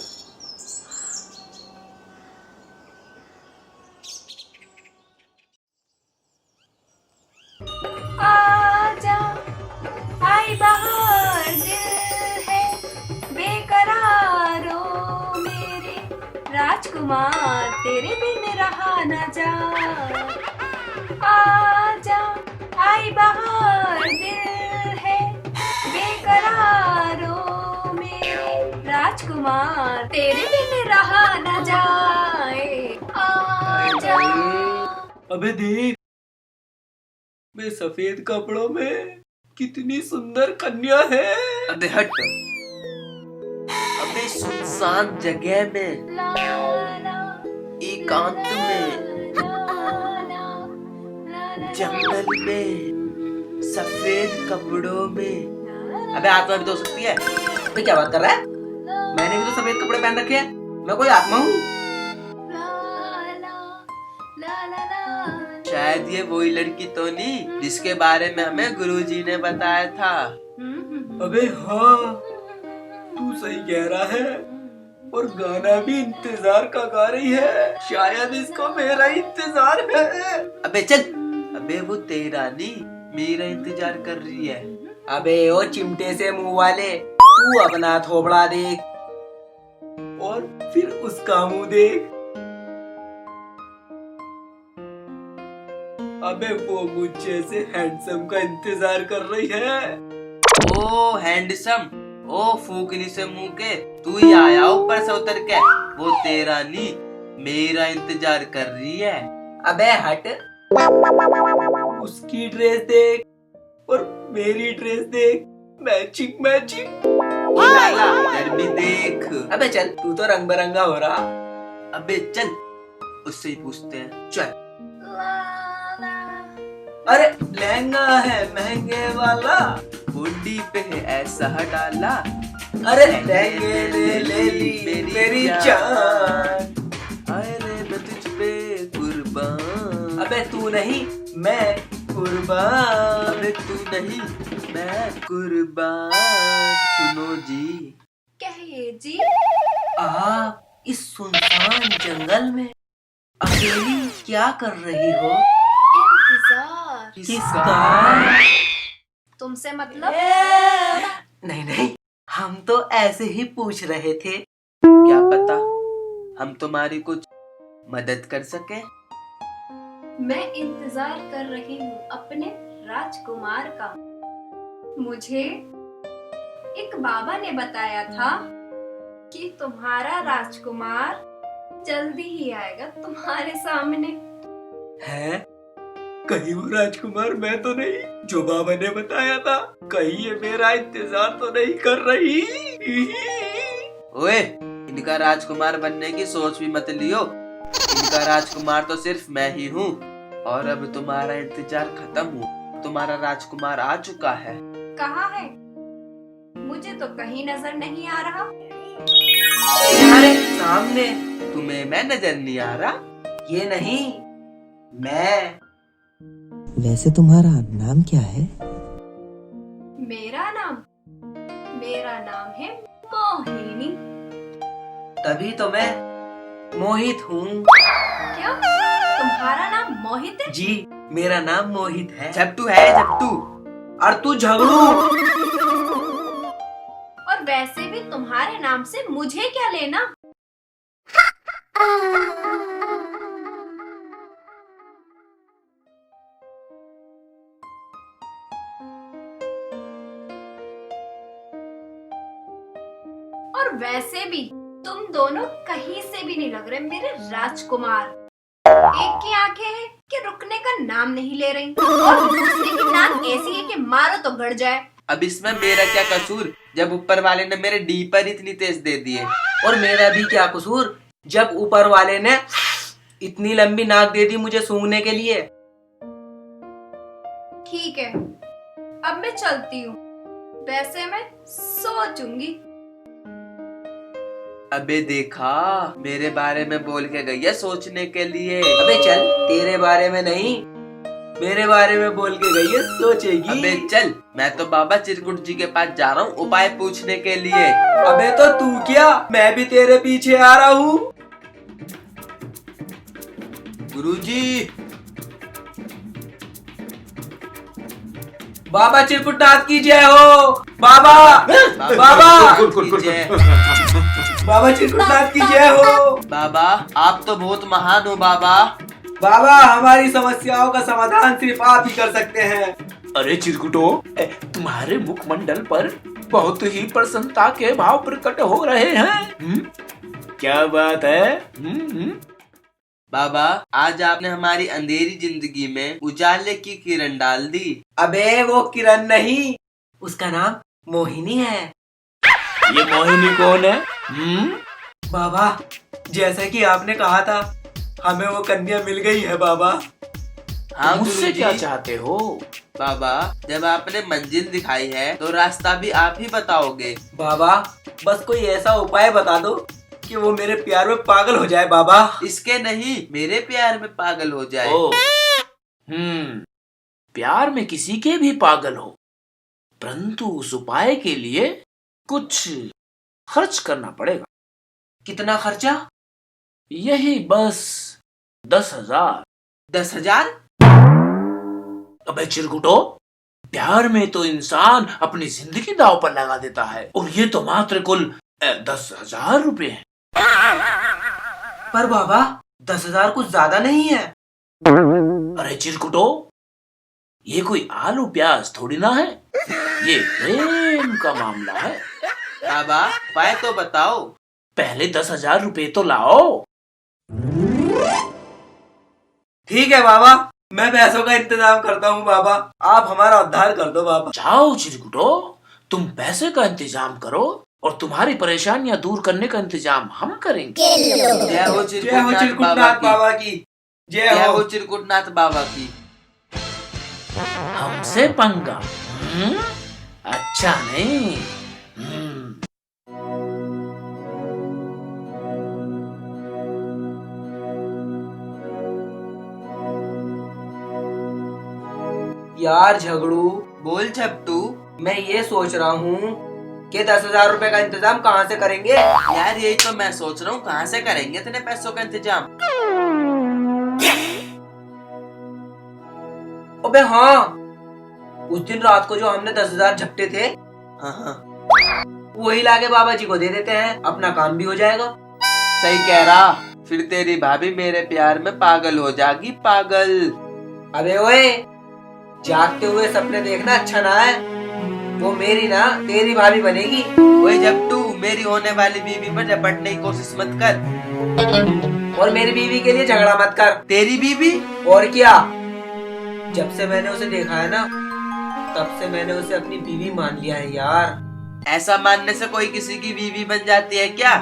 आजा आई बहार दिल है बेकरारो मेरे राजकुमार तेरे बिन रहा न जा। आजा आई बहार दिल है बेकरारो मेरे राजकुमार तेरे बिन रहा न जाए। आजा। अबे देख, वे सफेद कपड़ों में कितनी सुंदर कन्या है। अबे हट। अबे सुनसान जगह में, ला ला एकांत में, जंगल में, सफेद कपड़ों में। अबे आत्मा भी तो हो सकती है। अबे क्या बात कर रहा है? मैंने भी तो सफेद कपड़े पहन रखे हैं। मैं कोई आत्मा हूँ? शायद ये वही लड़की तो नहीं जिसके बारे में हमें गुरुजी ने बताया था। अबे हाँ, तू सही कह रहा है। और गाना भी इंतजार का गा रही है। शायद इसको मेरा इंतजार है। अबे चल। अबे वो तेरा नहीं, मेरा इंतजार कर रही है। अबे ओ चिमटे से मुंह वाले, तू अपना थोबड़ा देख और फिर उसका मुंह देख। अबे वो मुझे से हैंडसम का इंतजार कर रही है। ओ हैंडसम, ओ फूकनी से मुंह के, तू ही आया ऊपर से उतर के। वो तेरा नहीं, मेरा इंतजार कर रही है। अबे हट। उसकी ड्रेस देख और मेरी ड्रेस देख, मैचिंग मैचिंग। लाला इधर भी देख। अबे चल, तू तो रंग बिरंगा हो रहा। अबे चल उससे ही पूछते हैं, चल। लाला। अरे लहंगा है महंगे वाला, बूंदी पे है ऐसा डाला। अरे लहंगे ले ली मेरी जान। अरे मैं तुझ पे कुर्बान। अबे तू नहीं, मैं कुर्बान। अबे तू नहीं मैं कुर्बान। सुनो जी, कहिए जी। आप इस सुनसान जंगल में अकेली क्या कर रही हो? इंतजार। किसका? तुमसे मतलब? नहीं नहीं, हम तो ऐसे ही पूछ रहे थे, क्या पता हम तुम्हारी कुछ मदद कर सके। मैं इंतजार कर रही हूँ अपने राजकुमार का। मुझे एक बाबा ने बताया था कि तुम्हारा राजकुमार जल्दी ही आएगा तुम्हारे सामने। है? कहीं वो राजकुमार मैं तो नहीं जो बाबा ने बताया था? कहीं ये मेरा इंतजार तो नहीं कर रही? ओए, इनका राजकुमार बनने की सोच भी मत लियो। इनका राजकुमार तो सिर्फ मैं ही हूँ, और अब तुम्हारा इंतजार खत्म हुआ। तुम्हारा राजकुमार आ चुका है। कहाँ है? मुझे तो कहीं नजर नहीं आ रहा। अरे सामने। तुम्हें मैं नजर नहीं आ रहा? ये नहीं, मैं। वैसे तुम्हारा नाम क्या है? मेरा नाम है मोहिनी। तभी तो मैं मोहित हूँ। क्या तुम्हारा नाम मोहित है? जी, मेरा नाम मोहित है। झपटू है झपटू। और तू झगड़ू। और वैसे भी तुम्हारे नाम से मुझे क्या लेना? और वैसे भी तुम दोनों कहीं से भी नहीं लग रहे मेरे राजकुमार। एक की आंखें हैं कि रुकने का नाम नहीं ले रही, और दूसरे की नाक ऐसी है कि मारो तो गड़ जाए। अब इसमें मेरा क्या कसूर, जब ऊपर वाले ने मेरे डी पर इतनी तेज दे दिए। और मेरा भी क्या कसूर, जब ऊपर वाले ने इतनी लंबी नाक दे दी मुझे सूंघने के लिए। ठीक है, अब मैं चलती हूँ। वैसे मैं सोचूंगी। अबे देखा, मेरे बारे में बोल के गई है सोचने के लिए। अबे चल, तेरे बारे में नहीं, मेरे बारे में बोल के गई है सोचेगी। अबे चल, मैं तो बाबा चिरकुट जी के पास जा रहा हूँ उपाय पूछने के लिए। अबे तो तू क्या, मैं भी तेरे पीछे आ रहा हूँ। गुरुजी। बाबा चिरकुटनाथ की जय हो। बाबा बाबा की जय। बाबा चिरकुटनाथ की जय हो। बाबा आप तो बहुत महान हो बाबा। बाबा हमारी समस्याओं का समाधान सिर्फ आप ही कर सकते हैं। अरे चिरकुटो, तुम्हारे मुखमंडल पर बहुत ही प्रसन्नता के भाव प्रकट हो रहे हैं। क्या बात है? बाबा आज आपने हमारी अंधेरी जिंदगी में उजाले की किरण डाल दी। अबे वो किरण नहीं, उसका नाम मोहिनी है। ये मोहिनी कौन है? बाबा जैसे कि आपने कहा था, हमें वो कन्या मिल गई है बाबा। हाँ मुझसे गुरुजी। क्या चाहते हो? बाबा जब आपने मंजिल दिखाई है तो रास्ता भी आप ही बताओगे। बाबा बस कोई ऐसा उपाय बता दो कि वो मेरे प्यार में पागल हो जाए बाबा। इसके नहीं, मेरे प्यार में पागल हो जाए। ओ, प्यार में किसी के भी पागल हो, परंतु उस उपाय के लिए कुछ खर्च करना पड़ेगा। कितना खर्चा? यही बस 10,000। 10,000? अबे चिरकुटो, प्यार में तो इंसान अपनी जिंदगी दांव पर लगा देता है, और ये तो मात्र कुल 10,000 रुपए हैं। पर बाबा 10,000 कुछ ज्यादा नहीं है। अरे चिरकुटो, ये कोई आलू प्याज थोड़ी ना है, ये प्रेम का मामला है। बाबा उपाय तो बताओ। पहले 10,000 रुपए तो लाओ। ठीक है बाबा, मैं पैसों का इंतजाम करता हूँ बाबा, आप हमारा उद्धार कर दो बाबा। जाओ चिरकुटो, तुम पैसे का इंतजाम करो और तुम्हारी परेशानियां दूर करने का इंतजाम हम करेंगे। जय हो चिरकुटनाथ बाबा की। जय हो चिरकुटनाथ बाबा की। हमसे पंगा? अच्छा नहीं। यार झगड़ू, बोल झपटू, मैं ये सोच रहा हूँ कि 10,000 रुपए का इंतजाम कहाँ से करेंगे। यार यही तो मैं सोच रहा हूँ, कहाँ से करेंगे इतने पैसों का इंतजाम। अबे हाँ, उस दिन रात को जो हमने 10,000 झपटे थे, हाँ, वही लाके बाबा जी को दे देते हैं, अपना काम भी हो जाएगा। सही कह रहा, फिर तेरी भाभी मेरे प्यार में पागल हो जाएगी, पागल। अबे ओए, जागते हुए सपने देखना अच्छा ना है, वो मेरी ना तेरी भाभी बनेगी। ओए जब तू मेरी होने वाली बीवी पर झपटने की कोशिश मत कर, और मेरी बीवी के लिए झगड़ा मत कर। तेरी बीवी? और क्या, जब से मैंने उसे देखा है ना, तब से मैंने उसे अपनी बीवी मान लिया है यार। ऐसा मानने से कोई किसी की बीवी बन जाती है क्या?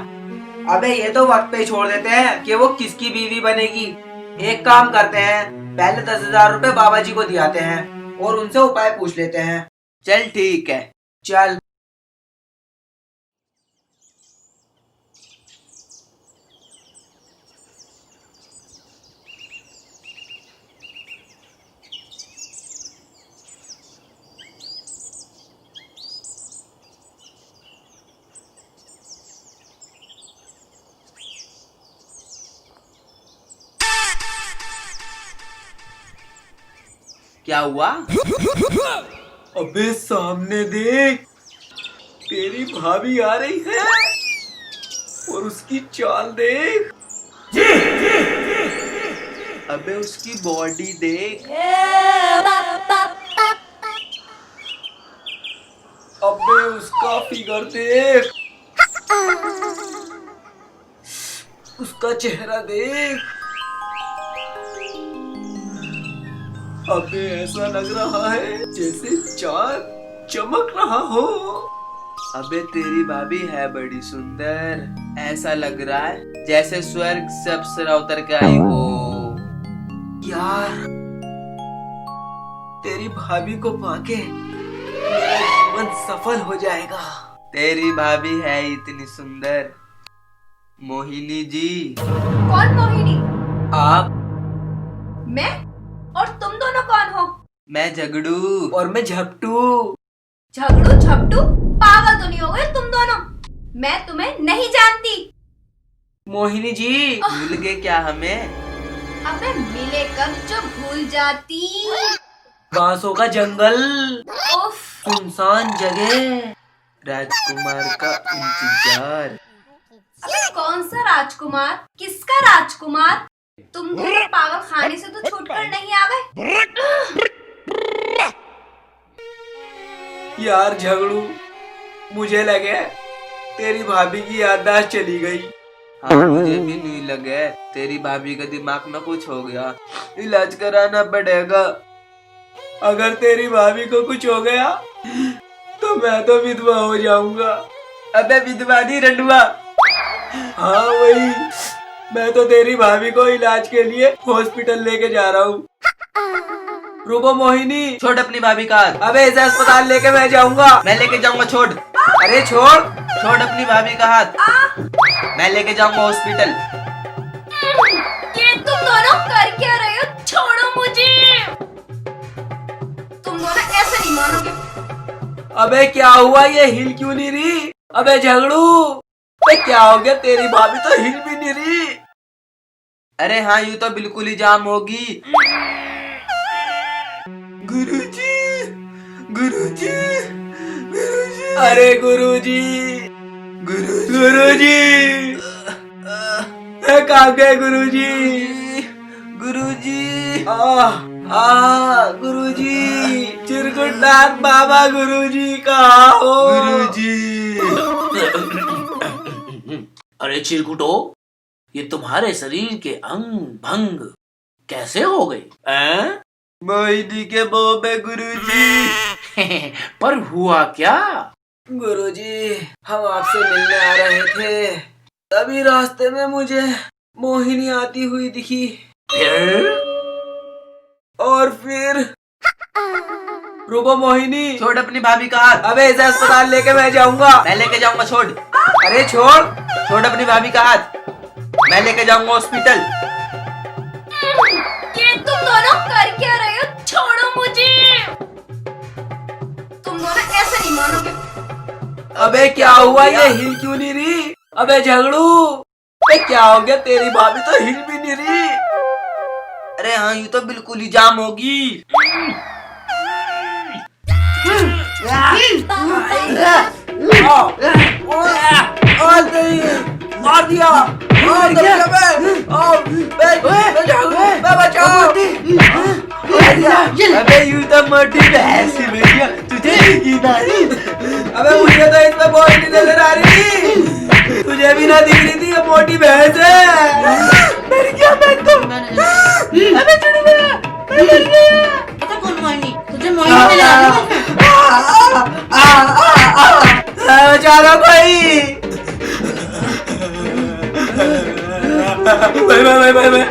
अबे ये तो वक्त पे छोड़ देते हैं कि वो किसकी बीवी बनेगी। एक काम करते हैं, पहले 10,000 रुपए बाबा जी को दियाते हैं और उनसे उपाय पूछ लेते हैं। चल ठीक है, चल। क्या हुआ? अबे सामने देख, तेरी भाभी आ रही है और उसकी चाल देख। अबे उसकी बॉडी देख। अबे उसका फिगर देख, उसका चेहरा देख। अबे ऐसा लग रहा है जैसे चांद चमक रहा हो। अबे तेरी भाभी है बड़ी सुंदर, ऐसा लग रहा है जैसे स्वर्ग से अप्सरा उतर के आई हो। यार तेरी भाभी को पाके मेरा जीवन सफल हो जाएगा। तेरी भाभी है इतनी सुंदर। मोहिनी जी। कौन मोहिनी? आप। मैं? और तुम दोनों कौन हो? मैं झगड़ू और मैं झपटू। झगड़ू झपटू? पागल तो नहीं हो गए तुम दोनों? मैं तुम्हें नहीं जानती। मोहिनी जी, भूल गए क्या हमें? अबे मिले कब जो भूल जाती। बांसों का जंगल, उफ। सुनसान जगह, राजकुमार का इंतजार। अबे कौन सा राजकुमार? किसका राजकुमार? तुम दोनों पागल खाने से तो छूटकर नहीं आ गए। यार झगड़ू, मुझे लगे तेरी भाभी की याददाश्त चली गई। हाँ, मुझे भी नहीं लगे, तेरी भाभी के दिमाग में कुछ हो गया, इलाज कराना पड़ेगा। अगर तेरी भाभी को कुछ हो गया तो मैं तो विधवा हो जाऊंगा। अबे विधवा नहीं, रंडवा। हाँ वही, मैं तो तेरी भाभी को इलाज के लिए हॉस्पिटल लेके जा रहा हूँ। रुको मोहिनी, छोड़ अपनी भाभी का हाथ। अबे इसे अस्पताल लेके मैं जाऊंगा। मैं लेके जाऊंगा, छोड़। अरे छोड़ अपनी भाभी का हाथ। मैं लेके जाऊंगा हॉस्पिटल। ये तुम दोनों कर क्या रहे हो? छोड़ो मुझे। तुम दोनों ऐसे नहीं मानोगे। अबे क्या हुआ, ये हिल क्यों नहीं रही? अबे झगड़ू, अबे क्या हो गया? तेरी भाभी तो हिल भी नहीं रही। अरे हाँ, यूं तो बिल्कुल ही जाम होगी। गुरुजी, गुरुजी, गुरुजी। अरे गुरुजी, गुरुजी, कहाँ गए गुरुजी? गुरुजी, गुरुजी, चिरकुटनाथ बाबा गुरुजी कहाँ हो? गुरुजी। अरे चिरकुटो, ये तुम्हारे शरीर के अंग भंग कैसे हो गए? मोहिनी के मुंह में गुरुजी। पर हुआ क्या? गुरुजी, हम आपसे मिलने आ रहे थे, तभी रास्ते में मुझे मोहिनी आती हुई दिखी। फिर और फिर रुको मोहिनी, छोड़ अपनी भाभी का हाथ। अबे इसे अस्पताल लेके मैं जाऊंगा। मैं लेके जाऊंगा, छोड़। अरे छोड़ अपनी भाभी का हाथ, मैं लेके जाऊंगा हॉस्पिटल। ये तुम दोनों कर क्या रहे हो? छोड़ो मुझे। तुम दोनों ऐसे नहीं मानोगे। अबे क्या हुआ, ये हिल क्यों नहीं रही? अबे झगड़ू, अबे क्या हो गया? तेरी भाभी तो हिल भी नहीं रही। अरे हाँ, यूं तो बिल्कुल ही जाम होगी। मार दिया, मार दिया अबे यूं तो मोटी भैंस ही भैया, तुझे दिखी नहीं? अबे मुझे तो इसमें बहुत नहीं नजर आ रही थी, तुझे भी ना दिख रही थी, ये मोटी भैंस है। मर गया मैं तो। अबे चढ़ गया, मैं मर गया। पता कौन मोहिनी? तुझे मोहिनी मिला बेचारा भाई। भाई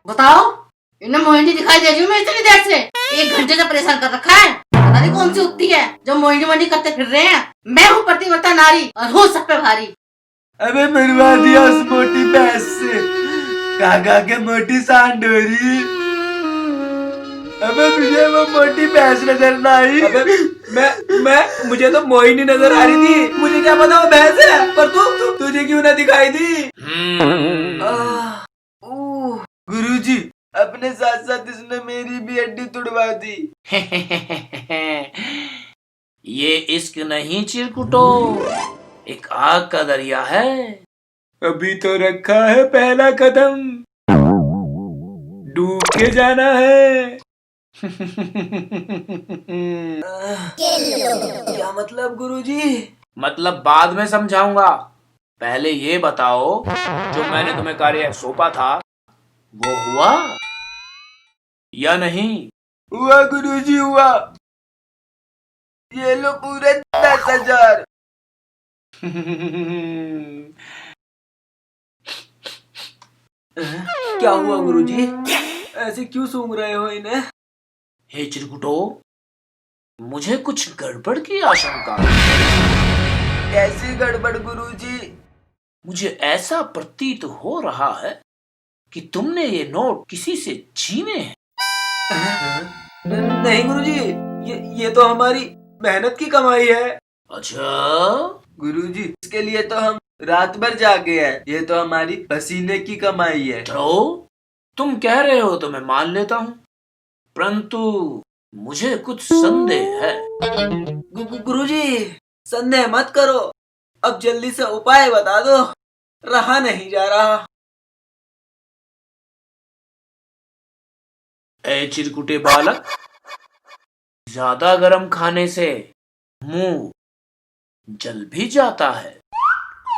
बताओ, इन्हें मोहिनी दिखाई दे रही हूँ मैं इतनी देर से। 1 घंटे से परेशान कर रखा है। पता नहीं कौन सी उगती है जो मोहिनी करते फिर रहे हैं। मैं हूँ प्रतिवर्ता नारी और हूँ सब पे भारी। अबे मरवा दिया उस मोटी भैंस से, काका के मोटी सांडोरी। अबे तुझे वो मोटी भैंस नजर ना आई? अबे मुझे तो मोहिनी नजर आ रही थी, मुझे क्या पता वो भैंस है, पर तुझे क्यों ना दिखाई दी? गुरुजी, अपने साथ साथ इसने मेरी भी हड्डी तुड़वा दी। ये इश्क नहीं चिरकुटो, एक आग का दरिया है। अभी तो रखा है पहला कदम, डूब के जाना है। क्या मतलब गुरुजी? मतलब बाद में समझाऊंगा, पहले ये बताओ जो मैंने तुम्हें कार्य सौंपा था वो हुआ या नहीं? हुआ गुरुजी, हुआ। ये लो पूरे 10,000। क्या हुआ गुरुजी? ऐसे क्यों सूंघ रहे हो इन्हें? हे चिरकुटो, मुझे कुछ गड़बड़ की आशंका है। कैसी गड़बड़ गुरुजी? मुझे ऐसा प्रतीत हो रहा है कि तुमने ये नोट किसी से छीने हैं। नहीं गुरुजी, ये तो हमारी मेहनत की कमाई है। अच्छा गुरुजी, इसके लिए तो हम रात भर जागे हैं, ये तो हमारी पसीने की कमाई है। तो तुम कह रहे हो तो मैं मान लेता हूँ, परंतु मुझे कुछ संदेह है। गुरुजी, संदेह मत करो, अब जल्दी से उपाय बता दो, रहा नहीं जा रहा। ए चिरकुटे बालक, ज्यादा गरम खाने से मुंह जल भी जाता है।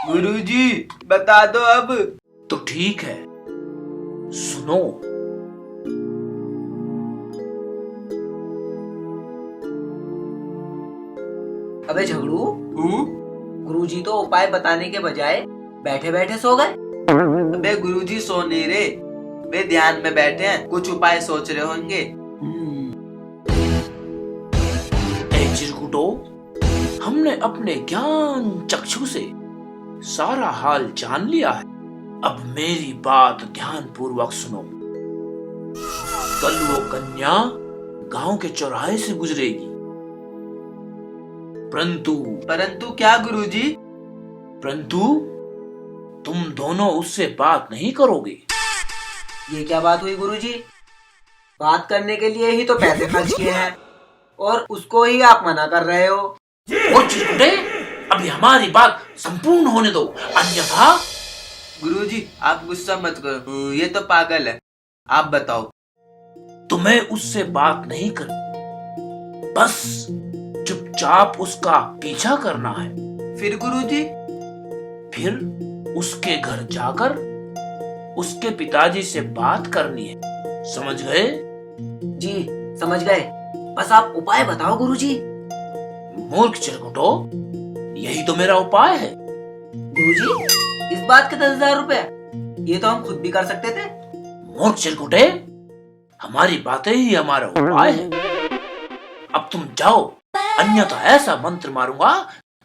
गुरुजी, बता दो अब। तो ठीक है, सुनो। अबे झगड़ू, गुरुजी तो उपाय बताने के बजाय बैठे बैठे सो गए। अबे गुरुजी सो नहीं रे, वे ध्यान में बैठे हैं, कुछ उपाय सोच रहे होंगे। ए चिरकुटो, हमने अपने ज्ञान चक्षु से सारा हाल जान लिया है। अब मेरी बात ध्यान पूर्वक सुनो। कल वो कन्या गांव के चौराहे से गुजरेगी, परंतु क्या गुरुजी? परंतु तुम दोनों उससे बात नहीं करोगे। ये क्या बात हुई गुरुजी? बात करने के लिए ही तो पैसे खर्च किए हैं और उसको ही आप मना कर रहे हो। वो चिरकुटे, अभी हमारी बात संपूर्ण होने दो, अन्यथा। गुरुजी, आप गुस्सा मत करो, ये तो पागल है, आप बताओ। तुम्हें उससे बात नहीं करनी, बस चुपचाप उसका पीछा करना है। फिर गुरुजी? फिर उसके घर जाकर उसके पिताजी से बात करनी है समझ गए? जी समझ गए, बस आप उपाय बताओ गुरुजी। मूर्ख चिरकुटो, यही तो मेरा उपाय है। गुरुजी, इस बात के 10,000 रुपए, ये तो हम खुद भी कर सकते थे। मूर्ख चिरकुटे, हमारी बातें ही हमारा उपाय है। अब तुम जाओ, अन्यथा ऐसा मंत्र मारूंगा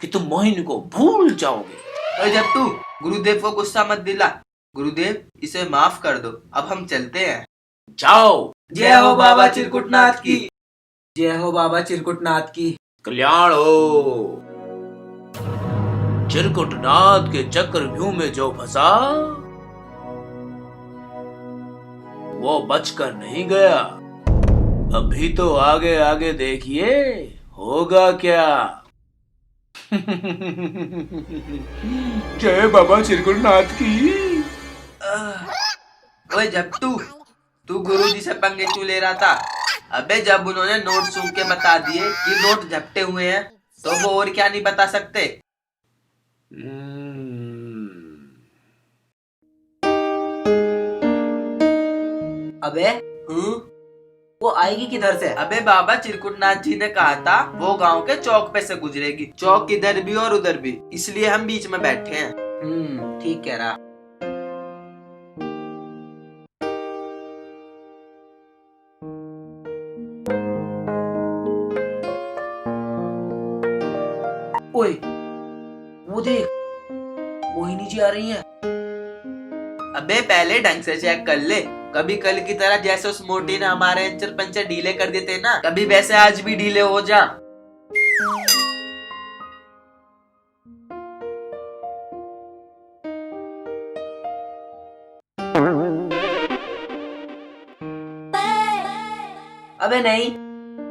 कि तुम मोहिनी को भूल जाओगे। और जब तू गुरुदेव को गुस्सा मत दिला। गुरुदेव, इसे माफ कर दो, अब हम चलते हैं। जाओ। जय हो बाबा चिरकुटनाथ की। जय हो बाबा चिरकुटनाथ की। कल्याण हो। चिरकुटनाथ के चक्रव्यूह में जो फंसा वो बचकर नहीं गया। अभी तो आगे आगे देखिए होगा क्या। जय बाबा चिरकुटनाथ की। ओए जब तू गुरुजी से पंगे क्यों ले रहा था? अबे जब उन्होंने नोट सूंघ के बता दिए कि नोट झपटे हुए हैं, तो वो और क्या नहीं बता सकते? अबे वो आएगी किधर से? अबे बाबा चिरकुटनाथ जी ने कहा था वो गांव के चौक पे से गुजरेगी। चौक इधर भी और उधर भी, इसलिए हम बीच में बैठे हैं। ठीक कह रहा। ओए वो देख, मोहिनी जी आ रही हैं। अबे पहले ढंग से चेक कर ले, कभी कल की तरह जैसे उस मोटी ने हमारे अंचर पंचर ढीले कर देते ना, कभी वैसे आज भी ढीले हो जा। अबे नहीं,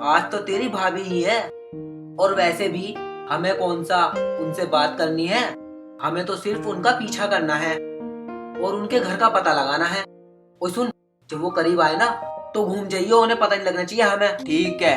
आज तो तेरी भाभी ही है। और वैसे भी हमें कौन सा उनसे बात करनी है, हमें तो सिर्फ उनका पीछा करना है और उनके घर का पता लगाना है। और सुन, जब वो करीब आए ना तो घूम जाइए, उन्हें पता नहीं लगना चाहिए हमें। ठीक है।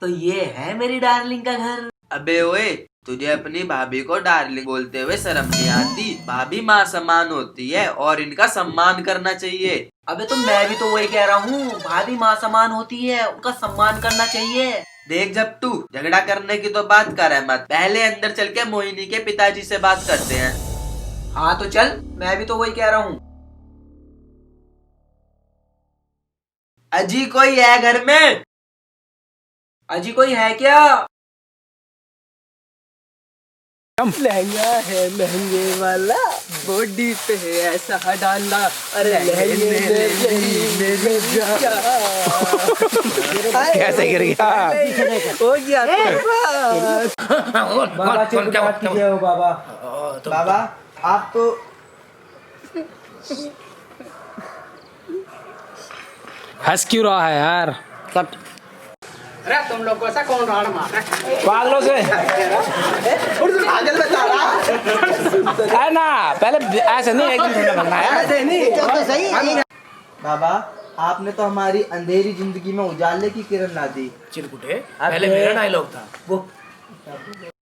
तो ये है मेरी डार्लिंग का घर। अबे ओए, तुझे अपनी भाभी को डार्लिंग बोलते हुए शर्म नहीं आती? भाभी माँ समान होती है और इनका सम्मान करना चाहिए। अबे तो मैं भी तो वही कह रहा हूँ, भाभी माँ समान होती है, उनका सम्मान करना चाहिए। देख जब तू झगड़ा करने की तो बात कर है मत, पहले अंदर चल के मोहिनी के पिताजी से बात करते हैं। हाँ तो चल, मैं भी तो वही कह रहा हूँ। अजी कोई है घर में? अजी कोई है क्या? लहंगा है महंगे वाला, बॉडी पे है ऐसा डाला, अरे लहंगे में कैसे गिर गया? हो गया। बाबा चिरकुटनाथ की जय हो बाबा। बाबा आप तो हंस क्यों रहा है यार? अरे तुम लोग को ऐसा कौन राड़ मार रहा है? पागलों से पागल बता रहा है ना, पहले ऐसे नहीं, एकदम ठंडा भरना है। ऐसे नहीं। बाबा आपने तो हमारी अंधेरी जिंदगी में उजाले की किरण ला दी। चिरकुटे, पहले मेरा डायलॉग था वो।